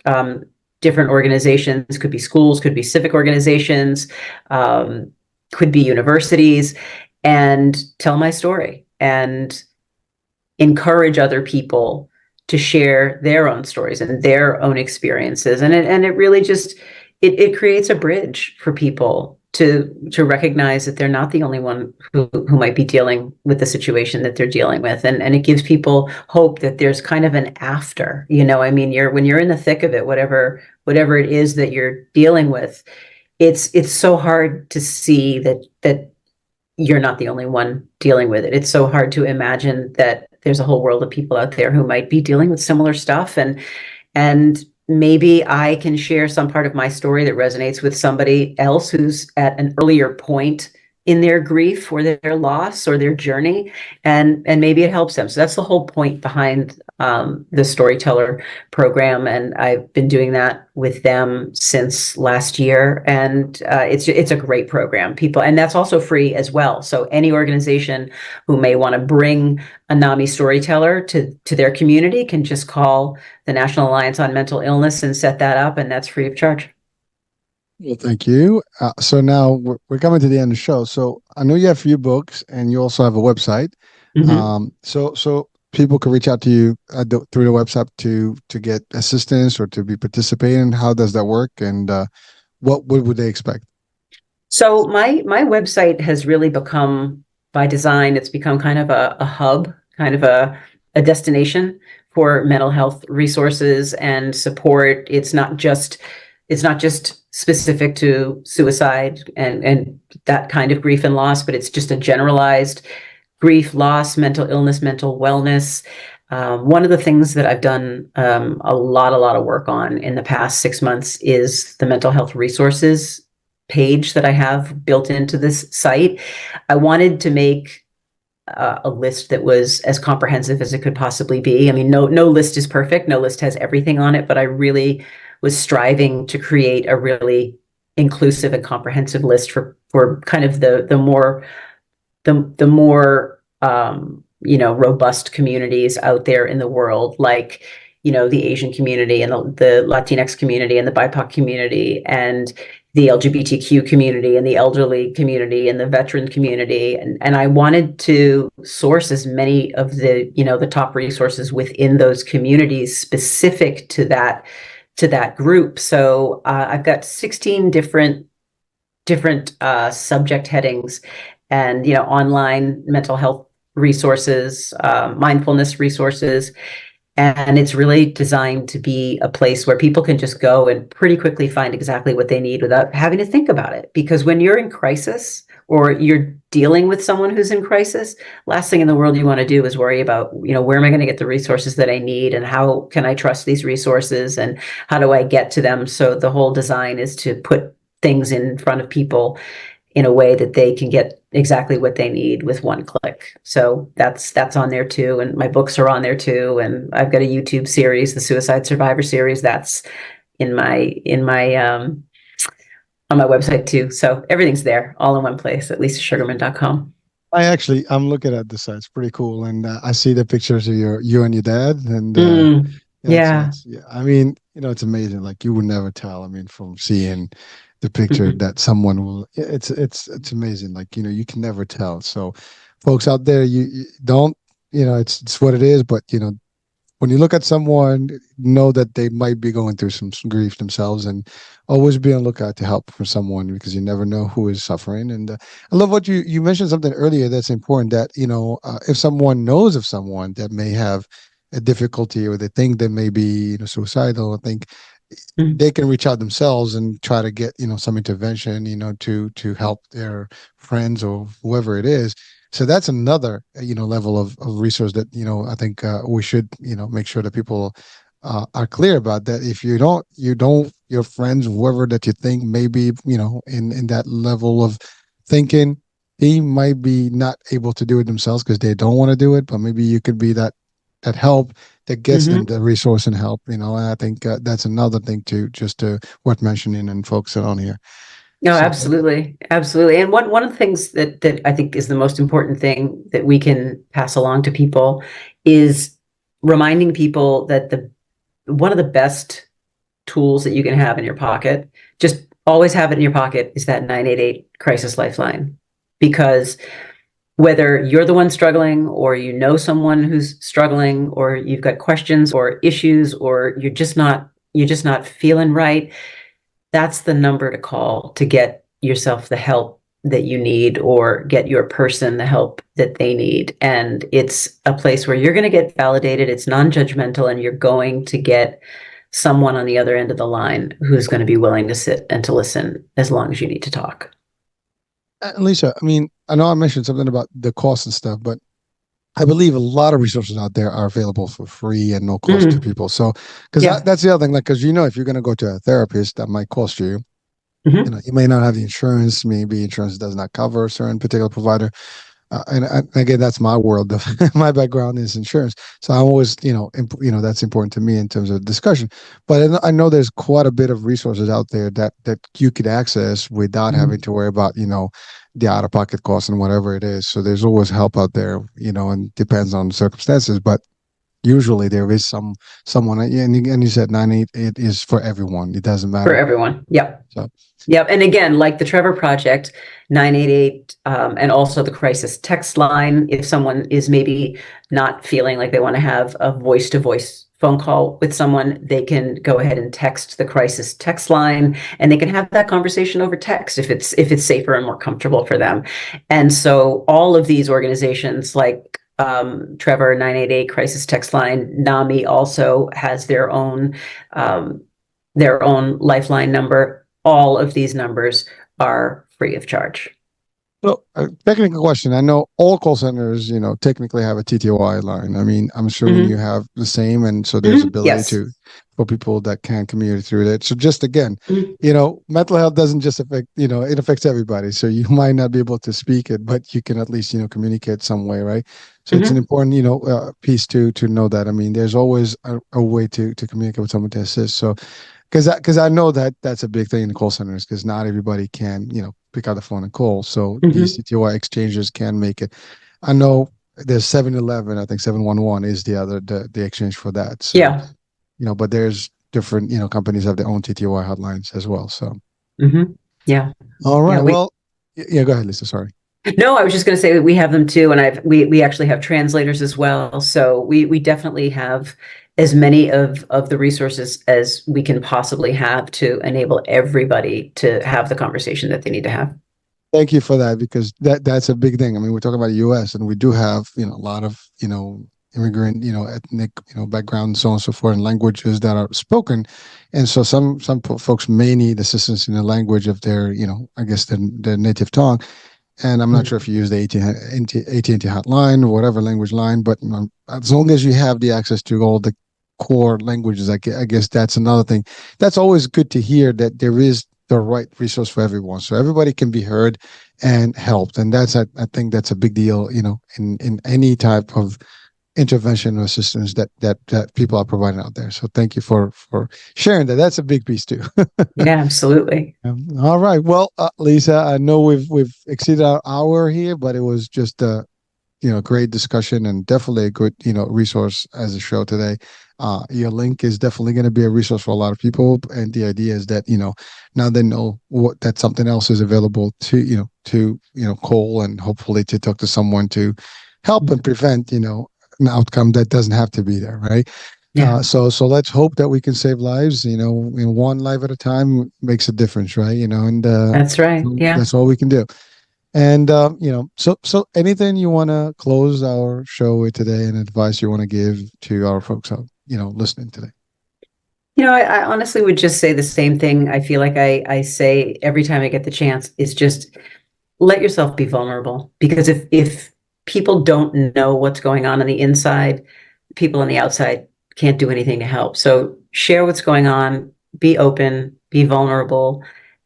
organizations. Could be schools, could be civic organizations, could be universities, and tell my story. And encourage other people to share their own stories and their own experiences. And it really just, it creates a bridge for people to recognize that they're not the only one who might be dealing with the situation that they're dealing with. And it gives people hope that there's kind of an after, I mean, when you're in the thick of it, whatever it is that you're dealing with, it's so hard to see that you're not the only one dealing with it. It's so hard to imagine that there's a whole world of people out there who might be dealing with similar stuff. And maybe I can share some part of my story that resonates with somebody else who's at an earlier point in their grief or their loss or their journey, and maybe it helps them. So that's the whole point behind the Storyteller program, and I've been doing that with them since last year, and it's a great program. People, and that's also free as well. So any organization who may want to bring a NAMI storyteller to their community can just call the National Alliance on Mental Illness and set that up, and that's free of charge. Well, thank you. So now we're coming to the end of the show. So I know you have a few books and you also have a website. Mm-hmm. So people can reach out to you through the website to get assistance or to be participating. How does that work? And what would they expect? So my website has really become, by design, it's become kind of a hub, kind of a destination for mental health resources and support. It's not just specific to suicide and that kind of grief and loss, but it's just a generalized grief, loss, mental illness, mental wellness. One of the things that I've done a lot of work on in the past 6 months is the mental health resources page that I have built into this site. I wanted to make a list that was as comprehensive as it could possibly be. I mean, no list is perfect. No list has everything on it, but I really was striving to create a really inclusive and comprehensive list for kind of the more robust communities out there in the world, like the Asian community and the Latinx community and the BIPOC community and the LGBTQ community and the elderly community and the veteran community. And I wanted to source as many of the top resources within those communities specific to that group. So I've got 16 different subject headings, and online mental health resources, mindfulness resources. And it's really designed to be a place where people can just go and pretty quickly find exactly what they need without having to think about it. Because when you're in crisis or you're dealing with someone who's in crisis, last thing in the world you want to do is worry about, where am I going to get the resources that I need and how can I trust these resources and how do I get to them? So the whole design is to put things in front of people in a way that they can get exactly what they need with one click. So that's on there too. And my books are on there too. And I've got a YouTube series, the Suicide Survivor series, that's on my website too. So everything's there all in one place at lisasugarman.com. I'm looking at the site. It's pretty cool. And I see the pictures of you and your dad. And yeah. I mean, it's amazing. Like you would never tell. I mean, from seeing the picture that someone will, it's amazing. Like, you can never tell. So folks out there, you don't, it's what it is. But, when you look at someone, know that they might be going through some grief themselves, and always be on the lookout to help for someone, because you never know who is suffering. And I love what you mentioned something earlier that's important, that, if someone knows of someone that may have a difficulty or they think they may be suicidal, I think they can reach out themselves and try to get some intervention to help their friends or whoever it is. So that's another level of resource that I think we should make sure that people are clear about, that if you don't your friends, whoever that you think may be in that level of thinking, they might be not able to do it themselves because they don't want to do it, but maybe you could be that help that gets them the resource and help, and I think that's another thing to worth mentioning and focusing on here. No, absolutely. And one of the things that I think is the most important thing that we can pass along to people is reminding people that one of the best tools that you can have in your pocket, just always have it in your pocket, is that 988 crisis lifeline. Because whether you're the one struggling, or you know someone who's struggling, or you've got questions or issues, or you're just not feeling right, that's the number to call to get yourself the help that you need, or get your person the help that they need. And it's a place where you're going to get validated. It's non-judgmental, and you're going to get someone on the other end of the line who's going to be willing to sit and to listen as long as you need to talk. Lisa, I mean, I know I mentioned something about the cost and stuff, but I believe a lot of resources out there are available for free and no cost to people. So, because Yeah. that's the other thing, like, because if you're going to go to a therapist, that might cost you. Mhm. You may not have the insurance. Maybe insurance does not cover a certain particular provider. And again, that's my world. My background is insurance, so I'm always, that's important to me in terms of discussion. But I know there's quite a bit of resources out there that you could access without having to worry about, the out-of-pocket costs and whatever it is. So there's always help out there, and depends on the circumstances. But usually there is someone, and you said 988 is for everyone. It doesn't matter For everyone. Yep. So. Yep. And again, like the Trevor Project, 988, and also the crisis text line. If someone is maybe not feeling like they want to have a voice-to-voice phone call with someone, they can go ahead and text the crisis text line, and they can have that conversation over text if it's safer and more comfortable for them. And so all of these organizations, like Trevor 988 crisis text line, NAMI also has their own lifeline number. All of these numbers are free of charge. So, technical question. I know all call centers, technically have a TTY line. I mean, I'm assuming you have the same, and so there's ability for people that can communicate through it. So just again, mental health doesn't just affect, it affects everybody. So you might not be able to speak it, but you can at least, communicate some way, right? So it's an important, piece to know that. I mean, there's always a way to communicate with someone to assist. So, because I know that's a big thing in the call centers, because not everybody can, pick out the phone and call. So these CTY exchanges can make it. I know there's 711, I think 711 is the exchange for that. So, yeah. But there's different, companies have their own TTY hotlines as well. So, yeah. All right. Go ahead, Lisa. Sorry. No, I was just going to say that we have them too, and we actually have translators as well. So we definitely have as many of the resources as we can possibly have to enable everybody to have the conversation that they need to have. Thank you for that, because that's a big thing. I mean, we're talking about the U.S. and we do have, a lot of, immigrant, ethnic, background, and so on and so forth, and languages that are spoken. And so some folks may need assistance in the language of their, I guess their native tongue. And I'm not sure if you use the AT&T hotline or whatever language line, but as long as you have the access to all the core languages, I guess that's another thing. That's always good to hear, that there is the right resource for everyone, so everybody can be heard and helped. And I think that's a big deal, in any type of intervention or assistance that people are providing out there. So thank you for sharing that. That's a big piece too. Yeah, absolutely. All right. Well, Lisa, I know we've exceeded our hour here, but it was just a great discussion, and definitely a good resource as a show today. Your link is definitely going to be a resource for a lot of people, and the idea is that now they know that something else is available to call, and hopefully to talk to someone to help and prevent an outcome that doesn't have to be there, right? Yeah. So let's hope that we can save lives. One life at a time makes a difference, right? And that's right. Yeah, that's all we can do. And so anything you want to close our show with today, and advice you want to give to our folks out, listening today? I honestly would just say the same thing. I feel like I say every time I get the chance, is just let yourself be vulnerable, because if people don't know what's going on the inside, people on the outside can't do anything to help. So share what's going on, be open, be vulnerable,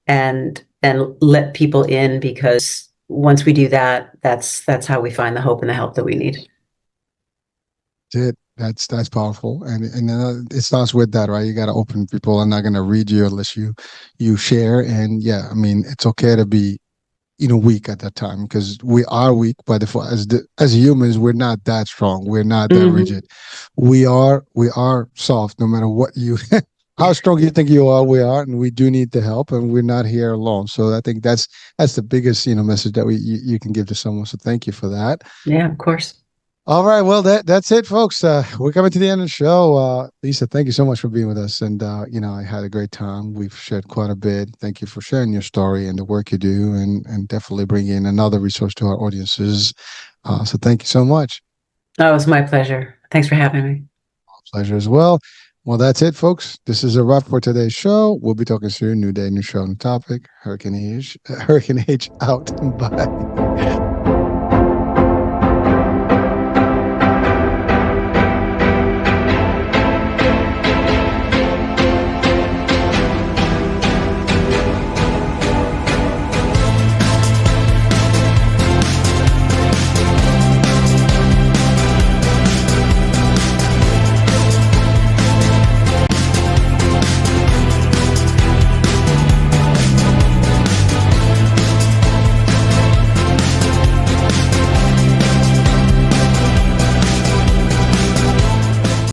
and let people in, because once we do that, that's how we find the hope and the help that we need. That's it. That's powerful, and it starts with that, right? You got to open. People are not going to read you unless you share. And yeah, I mean, it's okay to be weak at that time, because we are weak by default. As humans, we're not that strong. We're not that rigid. We are soft, no matter what you how strong you think you are, we are, and we do need the help, and we're not here alone. So I think that's the biggest, message that you can give to someone. So thank you for that. Yeah, of course. All right, well that's it, folks. We're coming to the end of the show. Lisa, thank you so much for being with us, and I had a great time. We've shared quite a bit. Thank you for sharing your story and the work you do, and definitely bringing another resource to our audiences. So thank you so much. Oh, it was my pleasure. Thanks for having me. Pleasure as well. Well, that's it, folks. This is a wrap for today's show. We'll be talking soon. New day, new show, new topic. Hurricane H out. Bye.